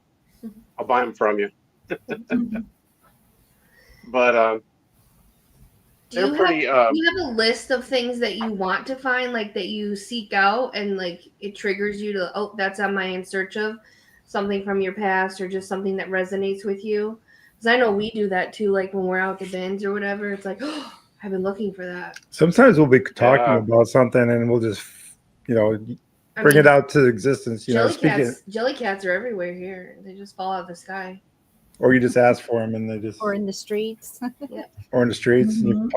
I'll buy them from you. But Do they're you have pretty. do you have a list of things that you want to find, like that you seek out, and like it triggers you to, oh, that's on my in search of something from your past, or just something that resonates with you? Because I know we do that too. Like when we're out to bins or whatever, it's like, oh, I've been looking for that. Sometimes we'll be talking Yeah. about something and we'll just, I bring mean, it out to existence. jelly cats are everywhere here. They just fall out of the sky. Or you just ask for them and they just, Or in the streets. or in the streets, and you Mhm.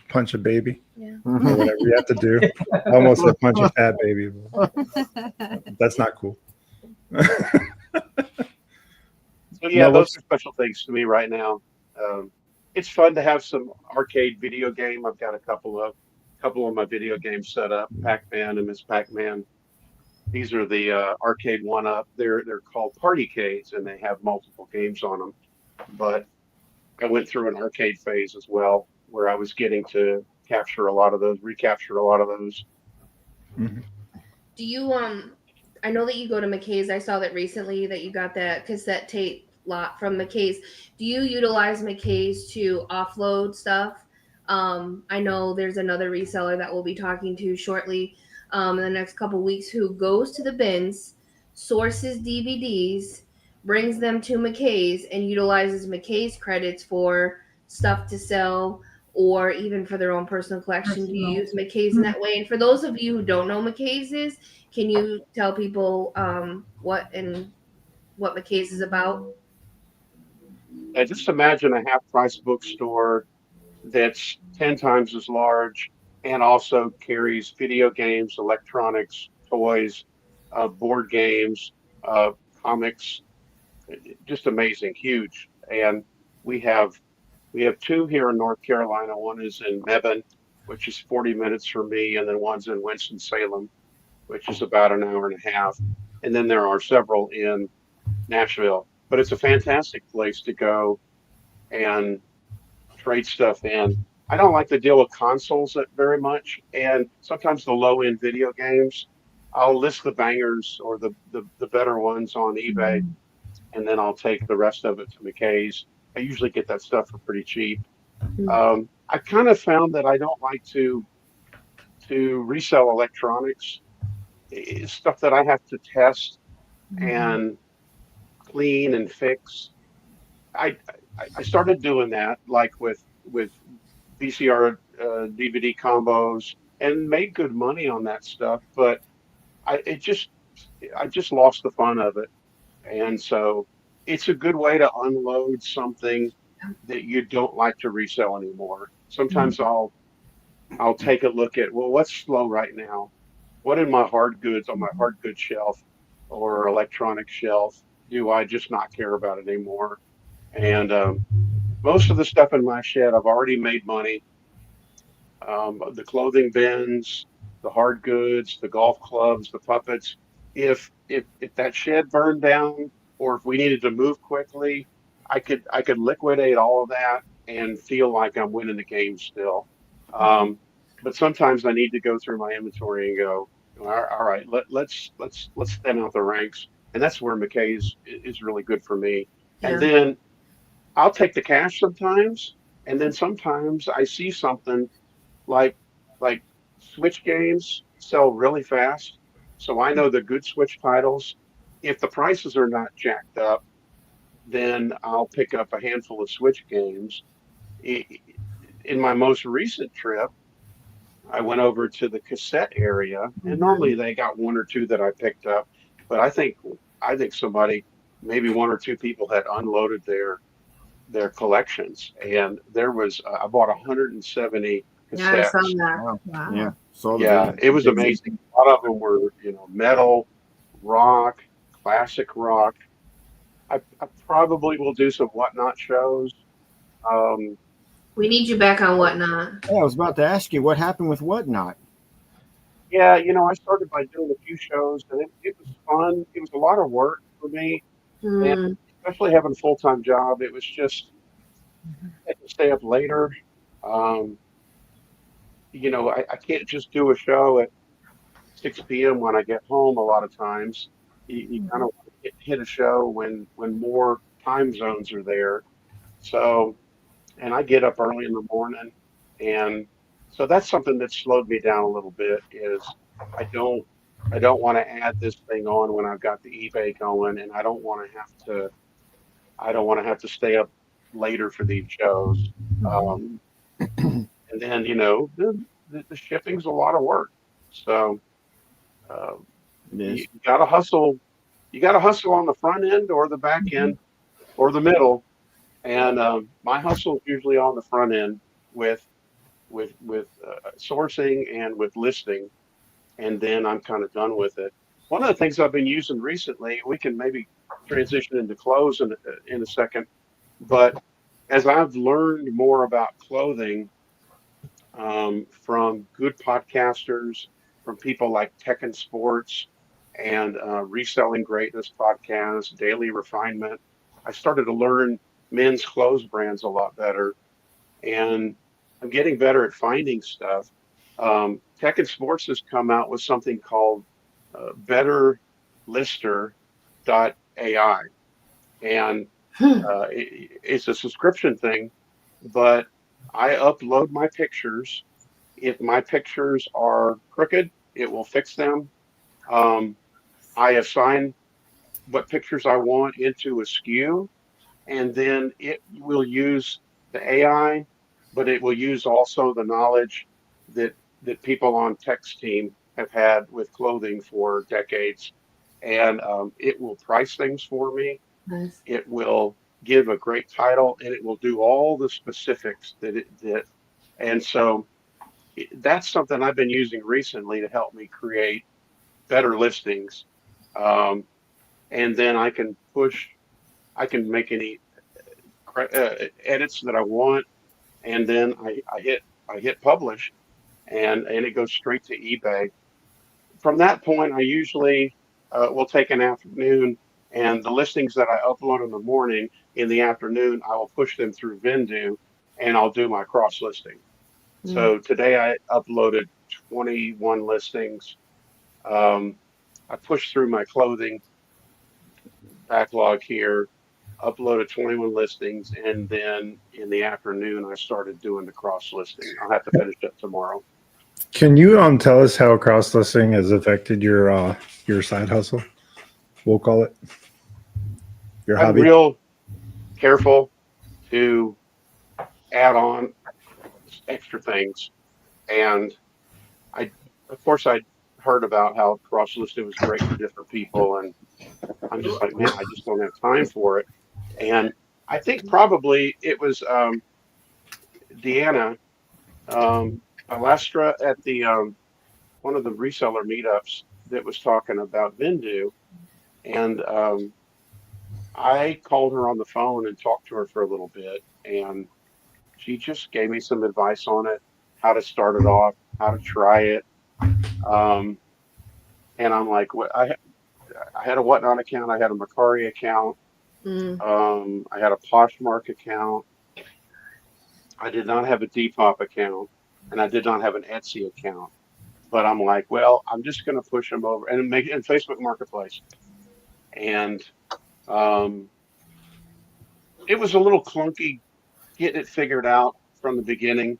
punch a baby Yeah. or whatever you have to do. I almost said punch a fat baby, but that's not cool. So yeah, No, those are special things to me right now. Um, it's fun to have some arcade video game. I've got a couple of my video games set up, Pac-Man and Miss Pac-Man. These are the arcade one-up. They're called Partycades, and they have multiple games on them. But I went through an arcade phase as well, where I was getting to recapture a lot of those. Mhm. Do you I know that you go to McKay's. I saw that recently that you got that cassette tape lot from McKay's. Do you utilize McKay's to offload stuff? I know there's another reseller that we'll be talking to shortly in the next couple weeks who goes to the bins, sources DVDs, brings them to McKay's, and utilizes McKay's credits for stuff to sell or even for their own personal collection. Do you use McKay's in that way? And for those of you who don't know McKay's is, can you tell people what McKay's is about? And just imagine a half-price bookstore that's 10 times as large and also carries video games, electronics, toys, board games, uh, comics. Just amazing, huge. And we have we have two here in North Carolina. One is in Mebane, which is 40 minutes from me, and then one's in Winston-Salem, which is about an hour and a half. And then there are several in Nashville. But it's a fantastic place to go and trade stuff in. I don't like to deal with consoles very much, and sometimes the low end video games. I'll list the bangers or the better ones on eBay, and then I'll take the rest of it to McKay's. I usually get that stuff for pretty cheap. I kind of found that I don't like to resell electronics. It's stuff that I have to test and clean and fix. I started doing that like with VCR DVD combos and made good money on that stuff, but I just lost the fun of it. And so it's a good way to unload something that you don't like to resell anymore. Sometimes I'll take a look at, well, what's slow right now? What in my hard goods on my hard goods shelf or electronic shelf do I just not care about it anymore? And most of the stuff in my shed, I've already made money. The clothing bins, the hard goods, the golf clubs, the puppets. If that shed burned down, or if we needed to move quickly, I could liquidate all of that and feel like I'm winning the game still. But sometimes I need to go through my inventory and go, all right, let's thin out the ranks, and that's where McKay's is really good for me. And then I'll take the cash sometimes, and then sometimes I see something like like Switch games sell really fast, so I know the good Switch titles. If the prices are not jacked up, then I'll pick up a handful of Switch games. In my most recent trip, I went over to the cassette area, and normally they got one or two that I picked up, but I think somebody, maybe one or two people had unloaded their collections, and there was I bought 170 Yeah, I saw cassettes. that. Wow. Yeah. So Yeah, it was amazing. A lot of them were, metal, rock, classic rock. I probably will do some whatnot shows. Um, We need you back on Whatnot. Yeah, I was about to ask you what happened with Whatnot. yeah, I started by doing a few shows, and it was fun. It was a lot of work for me, and especially having a full-time job, it was just I had to stay up later. Um, I can't just do a show at 6 p.m. when I get home a lot of times. You kind of want to hit a show when more time zones are there. So, and I get up early in the morning, and so that's something that slowed me down a little bit. Is I don't I don't want to add this thing on when I've got the eBay going, and I don't want to have to stay up later for these shows. Um, and then the shipping's a lot of work. So uh, It you is. gotta hustle. You gotta hustle on the front end or the back end or the middle. And my hustle is usually on the front end with sourcing and with listing, and then I'm kind of done with it. One of the things I've been using recently, we can maybe transition into clothes in a second, but as I've learned more about clothing from good podcasters, from people like Tech and Sports and Reselling Greatness podcast, Daily Refinement, I started to learn men's clothes brands a lot better, and I'm getting better at finding stuff. Tech and Sports has come out with something called BetterLister.ai, and it's a subscription thing, but I upload my pictures. If my pictures are crooked, it will fix them. Um, I assign what pictures I want into a SKU, and then it will use the AI, but it will use also the knowledge that people on Tech's team have had with clothing for decades, and it will price things for me. Nice. It will give a great title, and it will do all the specifics that it did. And so that's something I've been using recently to help me create better listings. Um, and then I can make any edits that I want, and then I hit publish, and it goes straight to eBay. From that point, I usually will take an afternoon, and the listings that I upload in the morning, in the afternoon, I will push them through Vendu, and I'll do my cross listing. So today I uploaded 21 listings. I pushed through my clothing backlog here, uploaded 21 listings, and then in the afternoon I started doing the cross listing. I'll have to finish it tomorrow. Can you tell us how cross listing has affected your side hustle? We'll call it your I'm hobby. real careful to add on extra things, and of course, I heard about how cross listing was great for different people, and I'm just like, man, I just don't have time for it. And I think probably it was Deanna Alestra at the one of the reseller meetups that was talking about Vendu, and I called her on the phone and talked to her for a little bit, and she just gave me some advice on it, how to start it off, how to try it. Um, and I'm like, I had a Whatnot account, I had a Macari account, I had a Poshmark account, I did not have a Depop account, and I did not have an Etsy account. But I'm like, well, I'm just going to push them over and make it in Facebook Marketplace. And um, it was a little clunky getting it figured out from the beginning.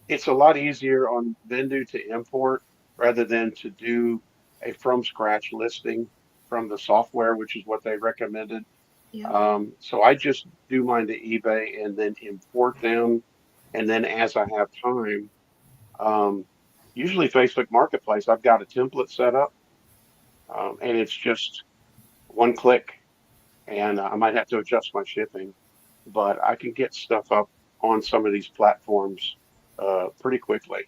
It's a lot easier on Vendu to import rather than to do a from scratch listing from the software, which is what they recommended. Yeah. So I just do mine to eBay and then import them. And then as I have time, usually Facebook Marketplace, I've got a template set up, and it's just one click, and I might have to adjust my shipping, but I can get stuff up on some of these platforms pretty quickly.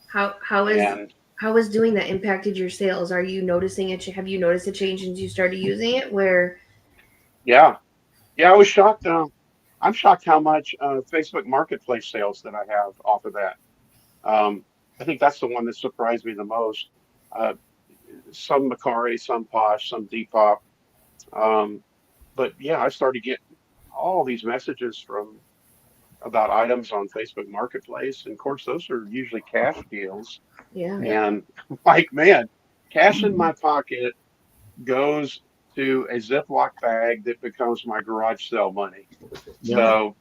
How And has doing that impacted your sales? Are you noticing it? Have you noticed a change since you started using it? Where yeah, I was shocked. I'm shocked how much Facebook Marketplace sales that I have off of that. I think that's the one that surprised me the most. Uh, some Macari, some Posh, some Depop. Um, but yeah, I started getting all these messages from about items on Facebook Marketplace, and of course, those are usually cash deals. yeah, And like, man, cash in my pocket goes to a Ziploc bag that becomes my garage sale money. So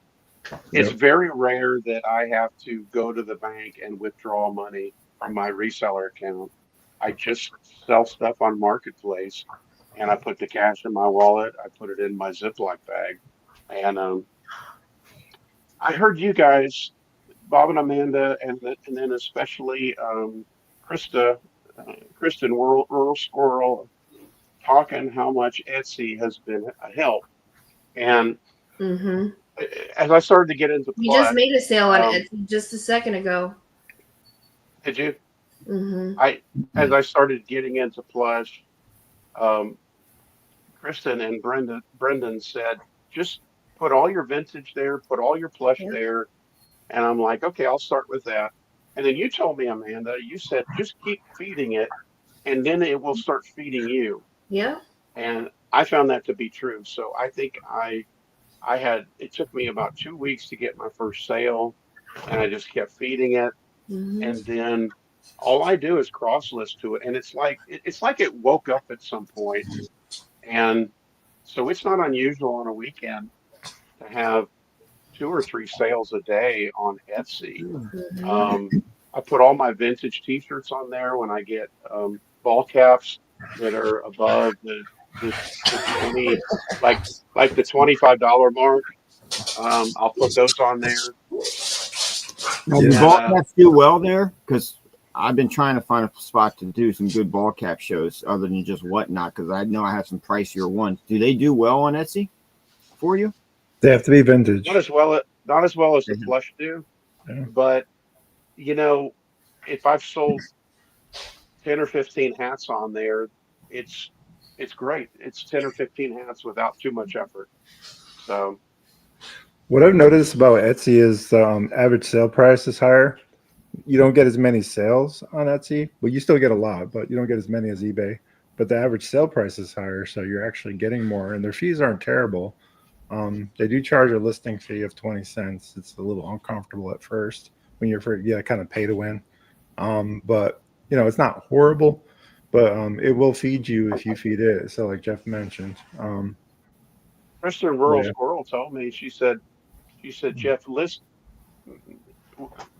it's very rare that I have to go to the bank and withdraw money from my reseller account. I just sell stuff on Marketplace, and I put the cash in my wallet. I put it in my Ziploc bag. And I heard you guys, Bob and Amanda, and then especially Krista, Kristen Rural Squirrel, talking how much Etsy has been a help. And as I started to get into you Plus, just made a sale on Etsy just a second ago. did you? As I started getting into Plus, Kristen and Brendan said, just put all your vintage there, put all your plush there. And I'm like, okay, I'll start with that. And then you told me, Amanda, you said, just keep feeding it, and then it will start feeding you. Yeah. And I found that to be true. So I think it took me about 2 weeks to get my first sale, and I just kept feeding it. And then all I do is cross list to it. And it's like it woke up at some point. And so it's not unusual on a weekend to have 2 or 3 sales a day on Etsy. I put all my vintage T-shirts on there when I get ball caps that are above the 20, like the $25 mark. I'll put those on there. Now, do ball caps do well there? Because I've been trying to find a spot to do some good ball cap shows other than just Whatnot, because I know I have some pricier ones. Do they do well on Etsy for you? They have to be vintage. Not as well as the plush do, but you know, if I've sold 10 or 15 hats on there, it's great. It's 10 or 15 hats without too much effort. So what I've noticed about Etsy is average sale price is higher. You don't get as many sales on Etsy. Well, you still get a lot, but you don't get as many as eBay. But the average sale price is higher, so you're actually getting more, and their fees aren't terrible. They do charge a listing fee of 20 cents. It's a little uncomfortable at first when you're kind of pay to win. But it's not horrible. but it will feed you if you feed it. So like Jeff mentioned, Kristen Rural Yeah. Squirrel told me, she said, Jeff,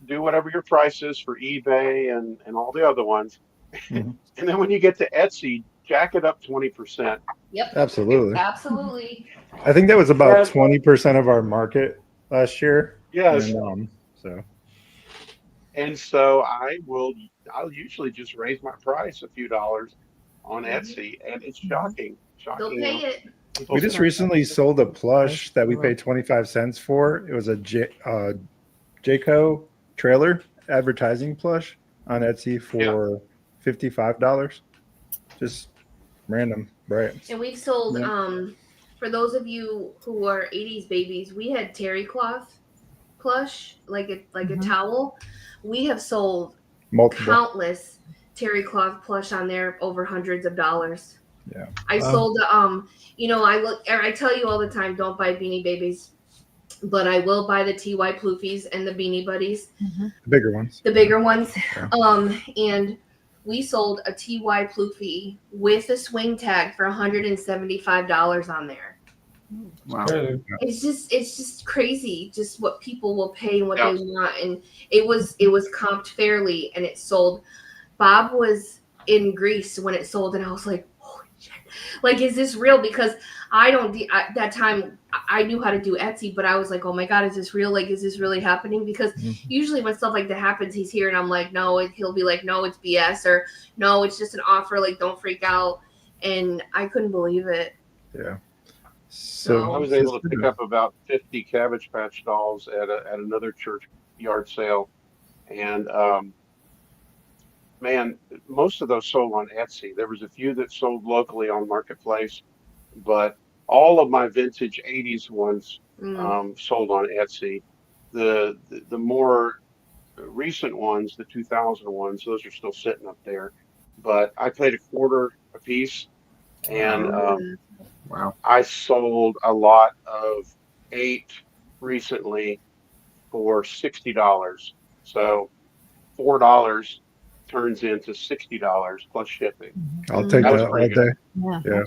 do whatever your price is for eBay and all the other ones. Mhm. And then when you get to Etsy, jack it up 20%. Yep. Absolutely. Absolutely. I think that was about Yeah. 20% of our market last year. Yes. And, so And so I'll usually just raise my price a few dollars on Etsy, and it's shocking. They'll pay it. People we just say, recently sold a plush that we paid 25 cents for. It was a Jayco trailer advertising plush on Etsy for $55. Just random, right? And we've sold Yeah. for those of you who are 80s babies, we had terry cloth plush, like a towel. We have sold Multiple. countless terry cloth plush on there over hundreds of dollars. Yeah. I sold I tell you all the time, don't buy Beanie Babies, but I will buy the TY Ploofies and the Beanie Buddies. The bigger ones. The bigger ones. Yeah. And we sold a TY Ploofie with a swing tag for $175 on there. Wow. It's just crazy, just what people will pay and what they want. And it was comped fairly, and it sold. Bob was in Greece when it sold, and I was like, holy shit, like, is this real? Because at that time I knew how to do Etsy, but I was like, oh my god, is this real? Like, is this really happening? Because usually when stuff like that happens, he's here and I'm like, no, he'll be like, no, it's BS, or no, it's just an offer, like, don't freak out. And I couldn't believe it. Yeah. So I was able to pick up about 50 Cabbage Patch dolls at another church yard sale, and man, most of those sold on Etsy. There was a few that sold locally on Marketplace, but all of my vintage 80s ones sold on Etsy. The more recent ones, the 2000 ones, those are still sitting up there. But I paid $0.25 a piece, and Wow. I sold a lot of 8 recently for $60. So $4 turns into $60 plus shipping. I'll take that all pretty good. day.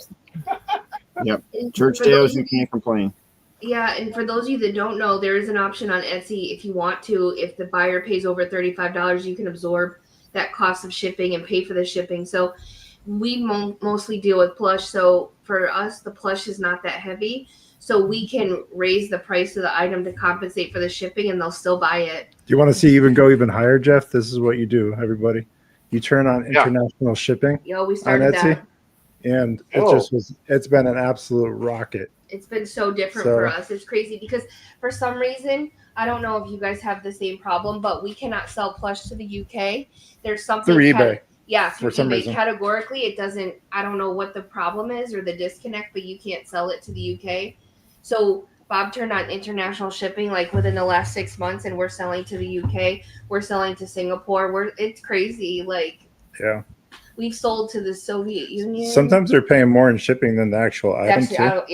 Yep. Church sales, you can't complain. Yeah, and for those of you that don't know, there is an option on Etsy if you want to. If the buyer pays over $35, you can absorb that cost of shipping and pay for the shipping. So we mostly deal with plush. So for us, the plush is not that heavy. So we can raise the price of the item to compensate for the shipping, and they'll still buy it. Do you want to see go even higher, Jeff? This is what you do, everybody. You turn on international shipping We on started Etsy, that. and it's been an absolute rocket. It's been so different for us. It's crazy because for some reason, I don't know if you guys have the same problem, but we cannot sell plush to the UK. There's something through eBay. Through for some eBay. reason. Categorically, it doesn't. I don't know what the problem is or the disconnect, but you can't sell it to the UK. So Bob turned on international shipping like within the last 6 months, and we're selling to the UK. We're selling to Singapore. It's crazy. Like, Yeah. we've sold to the Soviet Union. Sometimes they're paying more in shipping than the actual item too. Sure.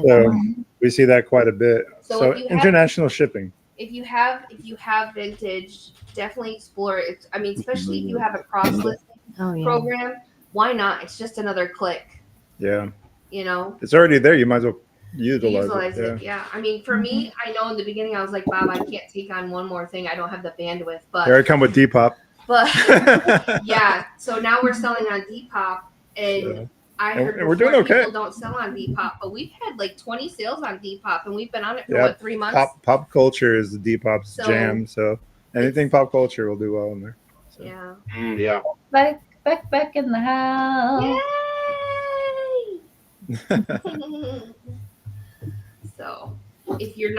So we see that quite a bit. So So international shipping. If you have vintage, definitely explore it. I mean, especially if you have a cross-listing program, why not? It's just another click. Yeah. You know, It's already there. You might as well utilize it. Yeah. I mean, for me, I know in the beginning I was like, Bob, I can't take on one more thing. I don't have the bandwidth. But Here I come with Depop. But yeah, so now we're selling on Depop, and I heard we're doing okay. People don't sell on Depop, but we've had like 20 sales on Depop, and we've been on it for 3 months. Pop culture is the Depop's jam. So anything pop culture will do well in there. So. Yeah. Yeah. Back in the house. Yay! So if you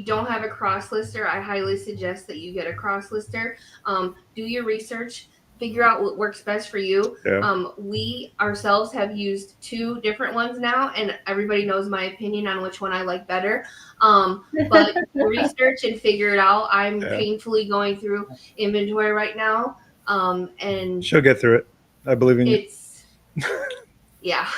don't have a cross lister, I highly suggest that you get a cross lister. Do your research, figure out what works best for you. Yeah. We ourselves have used 2 different ones now, and everybody knows my opinion on which one I like better. But research and figure it out. I'm painfully going through inventory right now. And she'll get through it. I believe in you. Yeah.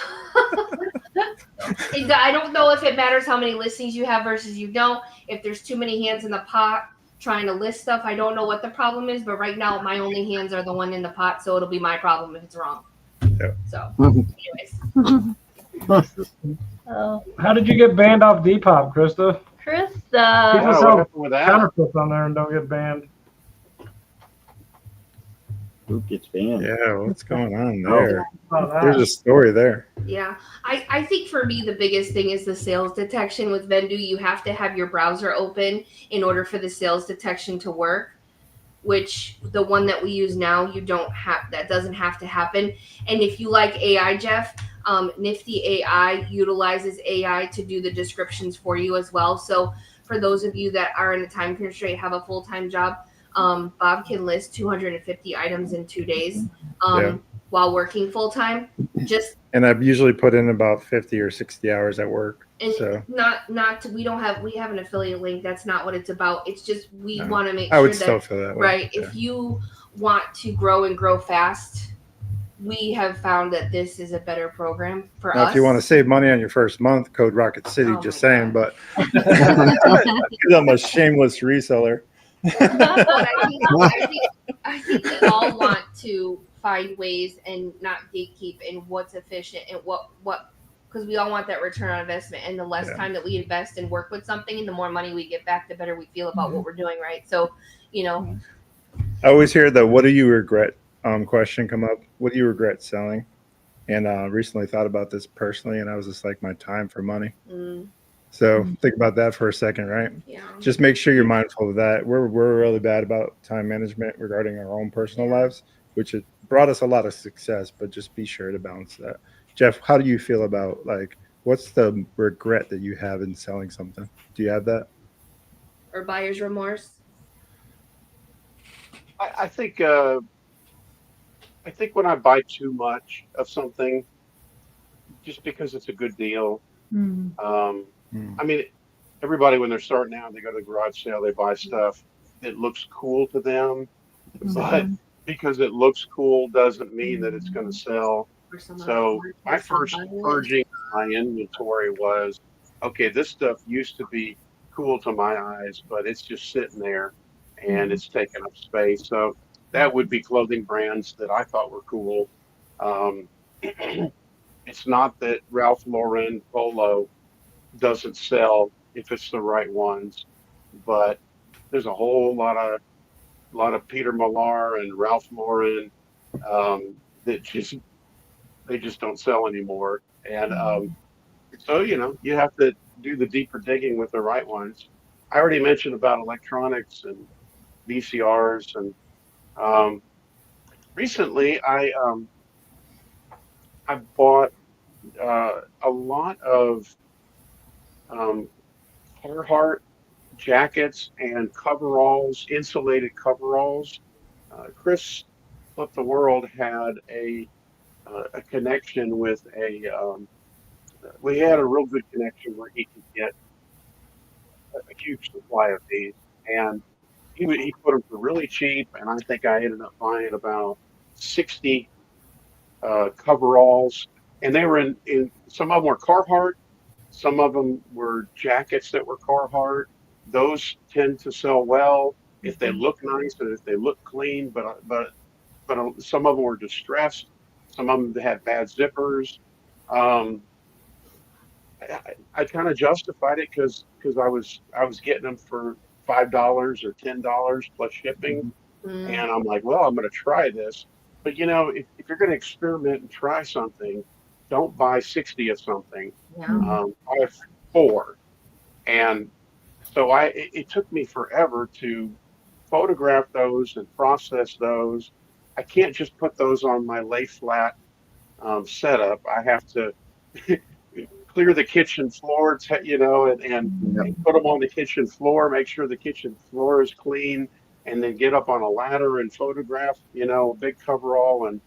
I don't know if it matters how many listings you have versus you don't. If there's too many hands in the pot, trying to list stuff. I don't know what the problem is, but right now my only hands are the one in the pot, so it'll be my problem if it's wrong. Yeah. So, anyways. Oh, How did you get banned off Depop, Krista? Krista. People Yeah, what sell happened with that? counterfeits on there and don't get banned. Who gets banned? Yeah, what's going on there? Oh, that. There's a story there. Yeah, I think for me the biggest thing is the sales detection with Vendu. You have to have your browser open in order for the sales detection to work, which the one that we use now, you don't have, that doesn't have to happen. And if you like AI, Jeff, Nifty AI utilizes AI to do the descriptions for you as well. So for those of you that are in a time constraint, have a full-time job, Bob can list 250 items in 2 days. While working full time, and I've usually put in about 50 or 60 hours at work. And so we have an affiliate link. That's not what it's about. It's just we want to make I sure would that still feel that way. Right. Yeah. If you want to grow and grow fast, we have found that this is a better program for Now, us. if you want to save money on your first month, code Rocket City. Oh Just my saying, God. but I'm a shameless reseller. But I think we all want to find ways and not gatekeep in what's efficient and what because we all want that return on investment, and the less time that we invest and work with something and the more money we get back, the better we feel about what we're doing, right? So, I always hear the "what do you regret" question come up. What do you regret selling? And recently thought about this personally, and I was just like, my time for money. So think about that for a second, right? Yeah. Just make sure you're mindful of that. We're really bad about time management regarding our own personal lives, which it brought us a lot of success, but just be sure to balance that. Jeff, how do you feel about, like, what's the regret that you have in selling something? Do you have that? Or buyer's remorse? I think when I buy too much of something, just because it's a good deal. I mean, everybody when they're starting out, they go to the garage sale, they buy stuff. It looks cool to them, but because it looks cool doesn't mean that it's going to sell. So my first purging my inventory was, okay, this stuff used to be cool to my eyes, but it's just sitting there and it's taking up space. So that would be clothing brands that I thought were cool. It's not that Ralph Lauren Polo doesn't sell if it's the right ones, but there's a whole lot of Peter Millar and Ralph Lauren that they just don't sell anymore. And so you have to do the deeper digging with the right ones. I already mentioned about electronics and VCRs, and recently I bought a lot of Carhartt jackets and coveralls, insulated coveralls. Chris Flip the World had a connection with we had a real good connection where he could get a huge supply of these, and he put them for really cheap, and I think I ended up buying about 60 coveralls, and they were in some of them were Carhartt, some of them were jackets that were Carhartt. Those tend to sell well if they look nice and if they look clean, but some of them were distressed. Some of them had bad zippers. I kind of justified it because I was getting them for $5 or $10 plus shipping, and I'm like, well, I'm going to try this. But if you're going to experiment and try something, don't buy 60 of something. Buy 4. And so it took me forever to photograph those and process those. I can't just put those on my lay flat setup. I have to clear the kitchen floor, and put them on the kitchen floor, make sure the kitchen floor is clean, and then get up on a ladder and photograph, a big coverall. And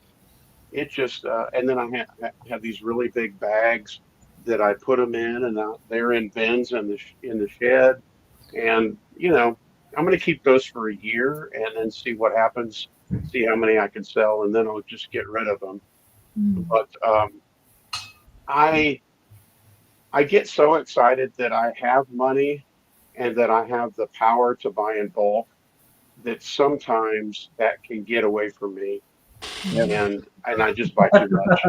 it just, and then I have these really big bags that I put them in, and they're in bins in the shed. And, I'm going to keep those for a year and then see what happens, see how many I can sell, and then I'll just get rid of them. But I get so excited that I have money and that I have the power to buy in bulk, that sometimes that can get away from me, and I just buy too much.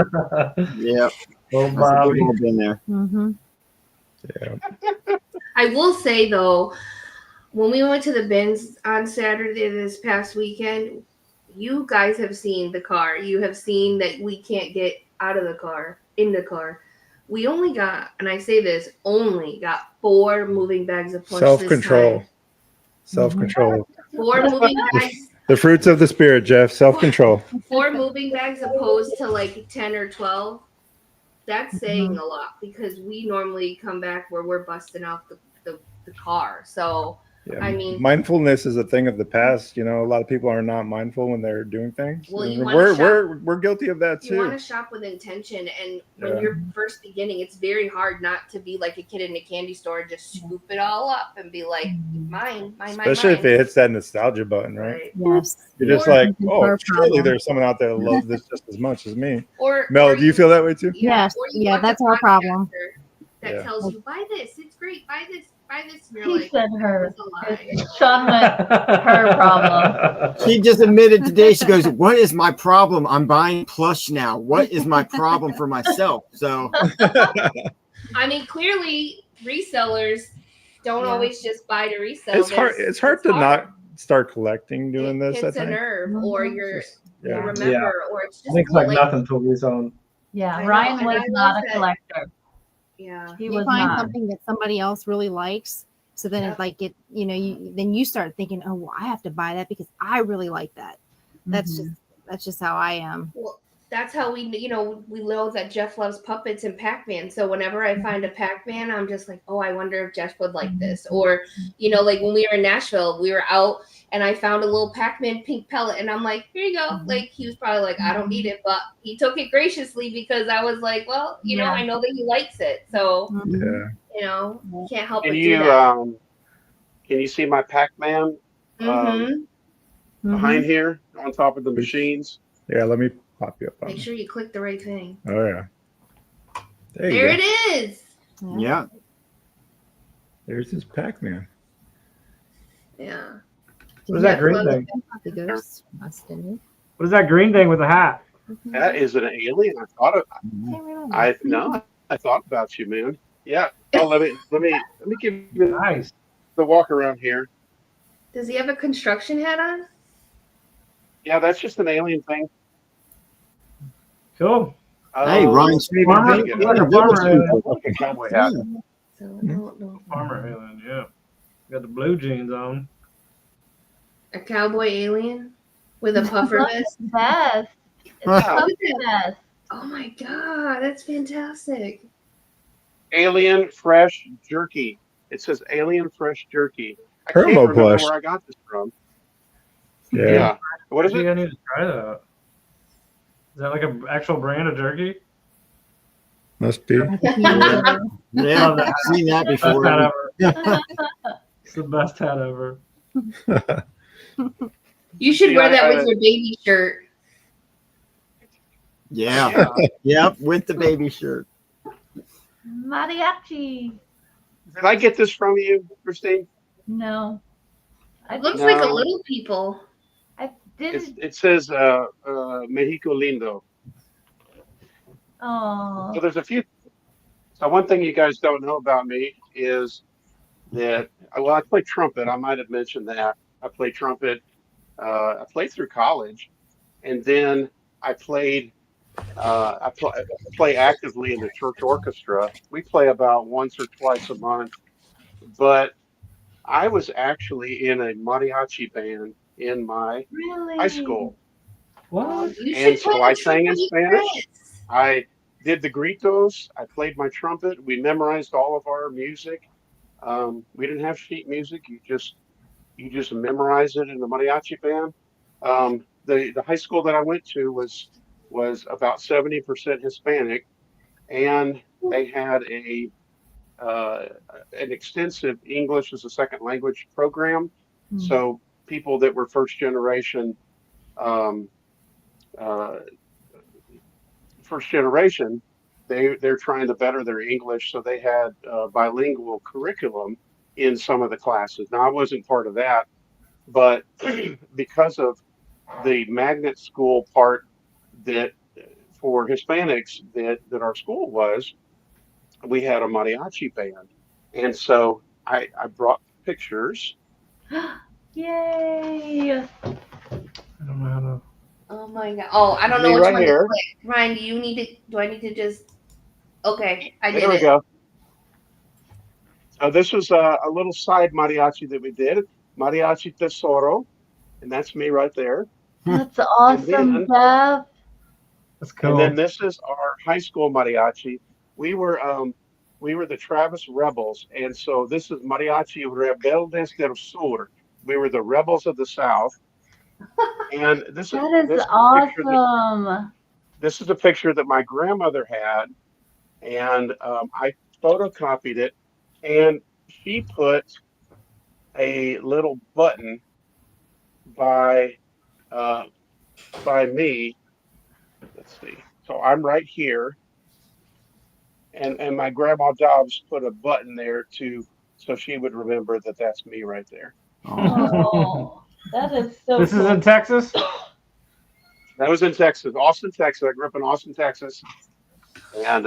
Yeah. Oh, We've Bobby. all been there. Mm-hmm. Yeah. I will say though, when we went to the bins on Saturday this past weekend, you guys have seen the car. You have seen that we can't get out of the car, in the car. We only got, and I say this, only got 4 moving bags of push Self-control. this Self-control. time. 4 moving bags. The fruits of the spirit, Jeff. Self-control. 4 moving bags opposed to like 10 or 12. That's saying a lot because we normally come back where we're busting out the car. So Yeah. I mean, mindfulness is a thing of the past. You know, a lot of people are not mindful when they're doing things. well, And you wanna we're guilty of that you want too. to shop with intention, and when Yeah. you're first beginning, it's very hard not to be like a kid in a candy store and just scoop it all up and be like, mine, Especially if it hits that nostalgia button, right? Yes. You're just Or- like, It's oh, our surely problem. there's someone out there that loves this just as much as me. Or Mel, do you feel that way too? Yes. or you Yeah, watch a that's our problem. podcaster that Yeah. tells you, buy this, it's great, buy this, and you're He like, said her. it's a lie. Sean went, her problem. She just admitted today, she goes, what is my problem? I'm buying plush now. What is my problem for myself? So I mean, clearly resellers don't Yeah. always just buy to resell. It's hard. It's hard to not start collecting doing this. Hits I a think. nerve, or Mhm. you're you Yeah. remember, or it's I just think it's cool, like nothing till we own. Yeah, I know, Ryan and was I love not a that- collector. Yeah. He You was find not. something that somebody else really likes, so then Yep. it's like then you start thinking, oh, well, I have to buy that because I really like that. That's Mhm. that's just how I am. Well, that's how we know that Jeff loves puppets and Pac-Man. So whenever I find a Pac-Man, I'm just like, oh, I wonder if Jeff would like this. Or, like when we were in Nashville, we were out and I found a little Pac-Man pink pellet and I'm like, here you go. Like he was probably like, I don't need it, but he took it graciously because I was like, well, Yeah. I know that he likes it. So, Mhm. Yeah. can't help Can but you do that. can you see my Pac-Man behind here on top of the machines? Yeah. Let me pop you up on. Make sure you click the right thing. Oh yeah. There you There go. it is. yeah. There's this Pac-Man. Yeah. What is that green love thing? The ghost must have been. What is that green thing with the hat? That is an alien. I thought of. I thought about you, man. Yeah. Oh, let me give you Nice. the walk around here. Does he have a construction hat on? Yeah, that's just an alien thing. Cool. Hey, Ryan's favorite Farmer- thing. Get it. farmer alien. Like a cowboy hat. So no. Farmer alien, yeah. Got the blue jeans on. A cowboy alien with a puffer vest. Best. It's Wow. the best. Oh my god, that's fantastic. Alien fresh jerky. It says alien fresh jerky. I Promo can't remember plush. where I got this from. Yeah. Yeah. What I is think it? I need to try that. Is that like an actual brand of jerky? Must be. Yeah, Love that. I've seen that Best hat before. ever. It's the best hat ever. You should See, wear that I- with your baby shirt. Yeah. Yep, with the baby shirt. Mariachi. Did I get this from you, Christine? No. I It looks think like a No. little people. I didn't. It says Mexico Lindo. Oh. So there's a few. So one thing you guys don't know about me is that I play trumpet. I might have mentioned that I play trumpet. I played through college, and then I played. I play actively in the church orchestra. We play about once or twice a month, but I was actually in a mariachi band in my Really? high school. What? You And should play so I the sang in trumpet with Spanish. Chris. I did the gritos. I played my trumpet. We memorized all of our music. We didn't have sheet music. You just memorize it in the mariachi band. The high school that I went to was about 70% Hispanic, and they had an extensive English as a second language program. So people that were first generation they're trying to better their English, so they had bilingual curriculum, in some of the classes. Now I wasn't part of that, but because of the magnet school part that for Hispanics that our school was, we had a mariachi band. And so I brought pictures. Yay! I don't know how to. Oh my god. Oh, I don't know Me which right one to here. click. Ryan, do I need to just okay, I did There we it. go. So this was a little side mariachi that we did, Mariachi Tesoro, and that's me right there. That's awesome, then- Jeff. That's And cool. then this is our high school mariachi. We were the Travis Rebels, and so this is Mariachi Rebeldes del Sur. We were the rebels of the South. And That is awesome. awesome. This is a picture that my grandmother had, and I photocopied it, and she put a little button by me. Let's see. So I'm right here, and my grandma Dobbs put a button there so she would remember that that's me right there. Oh, that is so This cool. is in Texas. That was in Texas, Austin, Texas. I grew up in Austin, Texas, and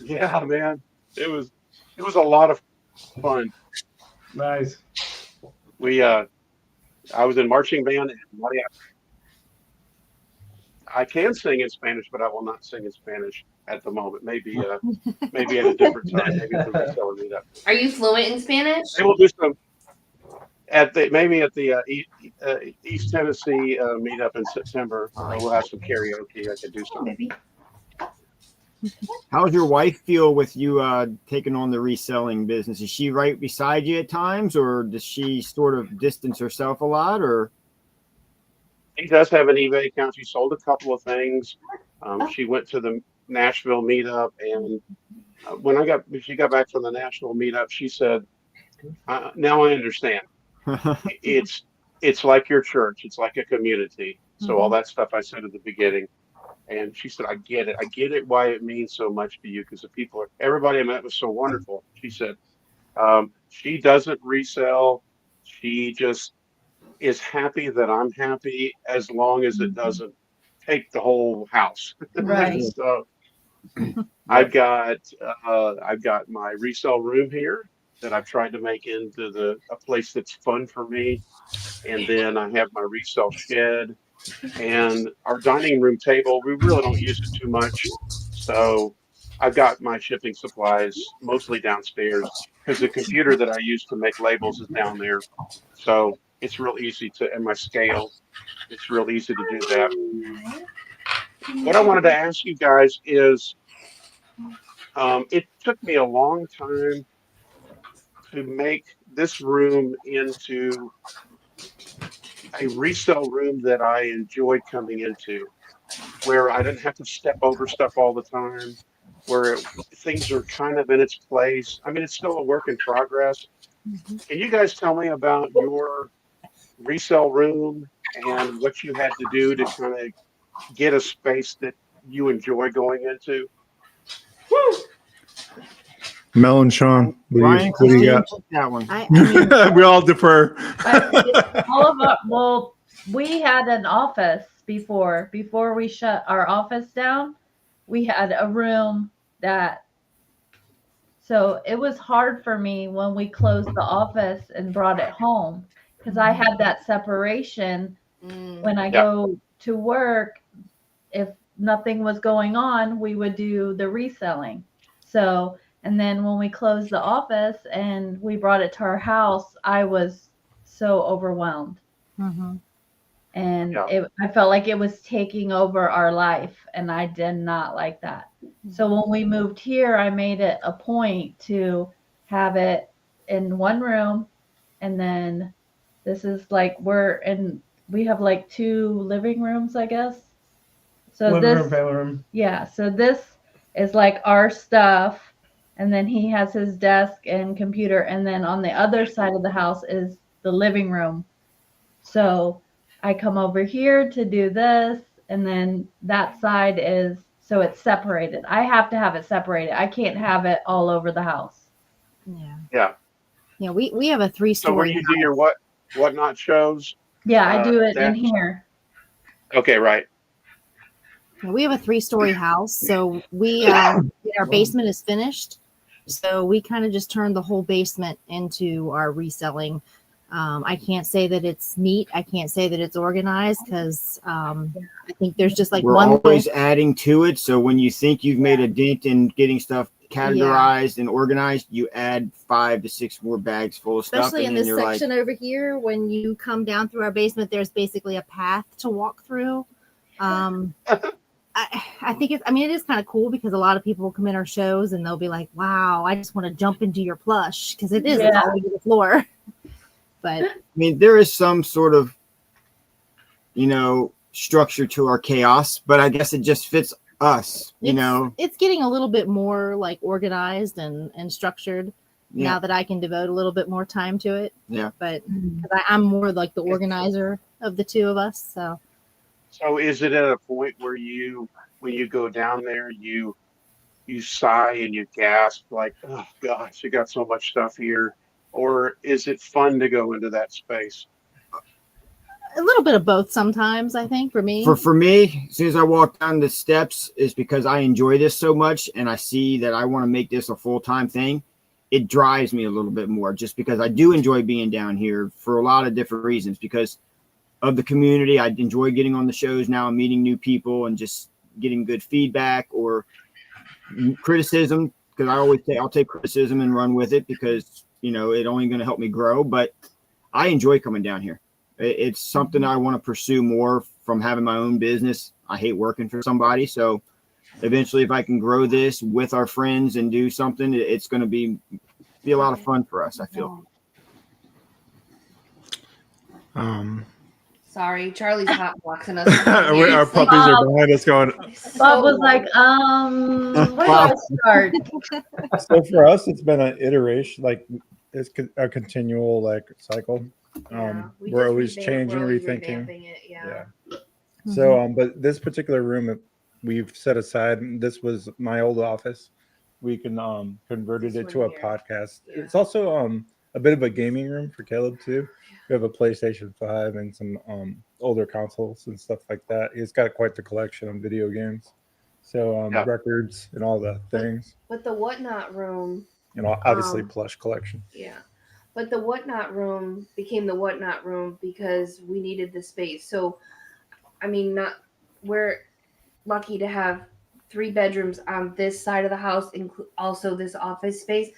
yeah, man, it was a lot of fun. Nice. I was in marching band and I can sing in Spanish, but I will not sing in Spanish at the moment. Maybe at a different time. Maybe at the reseller meetup. Are you fluent in Spanish? They will do some at the East Tennessee meetup in September. We'll have some karaoke. I could do some. Maybe. How does your wife feel with you taking on the reselling business? Is she right beside you at times, or does she sort of distance herself a lot? Or She does have an eBay account. She sold a couple of things. She went to the Nashville meetup, and when she got back from the Nashville meetup, she said, "Now I understand. It's like your church. It's like a community." So all that stuff I said at the beginning. And she said, I get it. I get it why it means so much to you, because everybody I met was so wonderful. She said, she doesn't resell. She just is happy that I'm happy as long as it doesn't take the whole house. Right. So I've got my resell room here that I've tried to make into a place that's fun for me. And then I have my resell shed. And our dining room table, we really don't use it too much. So I've got my shipping supplies mostly downstairs because the computer that I use to make labels is down there. So it's real easy and my scale, it's real easy to do that. What I wanted to ask you guys is, it took me a long time to make this room into a resale room that I enjoyed coming into, where I didn't have to step over stuff all the time, where things are kind of in its place. I mean, it's still a work in progress. Can you guys tell me about your resale room and what you had to do to kind of get a space that you enjoy going into? Mel and Sean, Ryan, what do you got? take that one. I mean, We all defer. All of our, well, we had an office before we shut our office down. We had a room so it was hard for me when we closed the office and brought it home, because I had that separation. When I go to work, if nothing was going on, we would do the reselling. So, and then when we closed the office and we brought it to our house, I was so overwhelmed. And I felt like it was taking over our life, and I did not like that. So when we moved here, I made it a point to have it in one room, and then this is like we have like 2 living rooms, I guess. So Living room, family room. yeah, so this is like our stuff, and then he has his desk and computer, and then on the other side of the house is the living room. So I come over here to do this, and then that side so it's separated. I have to have it separated. I can't have it all over the house. yeah. Yeah. Yeah, we have a So where three-story you do your whatnot shows? Yeah, I do it in that's- here. Okay, right. We have a three-story house, so our basement is finished. So we kind of just turned the whole basement into our reselling. I can't say that it's neat. I can't say that it's organized because I think there's just like We're one always adding to it. So when you think you've made a dent in getting stuff categorized and organized, you add 5 to 6 more bags full of stuff. Especially in and then this you're section over here, when you come down through our basement, there's basically a path to walk through. I think it is kind of cool because a lot of people will come in our shows and they'll be like, wow, I just want to jump into your plush because it's all over the floor. But I mean, there is some sort of, structure to our chaos, but I guess it just fits us, it's getting a little bit more like organized and structured now that I can devote a little bit more time to it. Yeah. But I'm more like the organizer of the two of us. So is it at a point where when you go down there, you sigh and you gasp like, oh gosh, you got so much stuff here? Or is it fun to go into that space? A little bit of both sometimes, I think, for me. For me, as soon as I walk down the steps, is because I enjoy this so much and I see that I want to make this a full-time thing. It drives me a little bit more just because I do enjoy being down here for a lot of different reasons. Because of the community, I enjoy getting on the shows now and meeting new people and just getting good feedback or criticism. Because I always say I'll take criticism and run with it because it only going to help me grow. But I enjoy coming down here. It's something I want to pursue more from having my own business. I hate working for somebody. So eventually, if I can grow this with our friends and do something, it's going to be a lot of fun for us, I feel. Sorry, Charlie's hot boxing us. Our puppies are behind us going. Bob was like, where do I start? So for us, it's been an iteration, like it's a continual like cycle. We're always changing, rethinking. Yeah. So, but this particular room we've set aside. This was my old office. We can converted it to a podcast. Yeah. It's also a bit of a gaming room for Caleb too. We have a PlayStation 5 and some older consoles and stuff like that. He's got quite the collection of video games. So records and all the things. But the whatnot room, obviously plush collection. Yeah. But the whatnot room became the whatnot room because we needed the space. So, I mean, we're lucky to have 3 bedrooms on this side of the house, also this office space.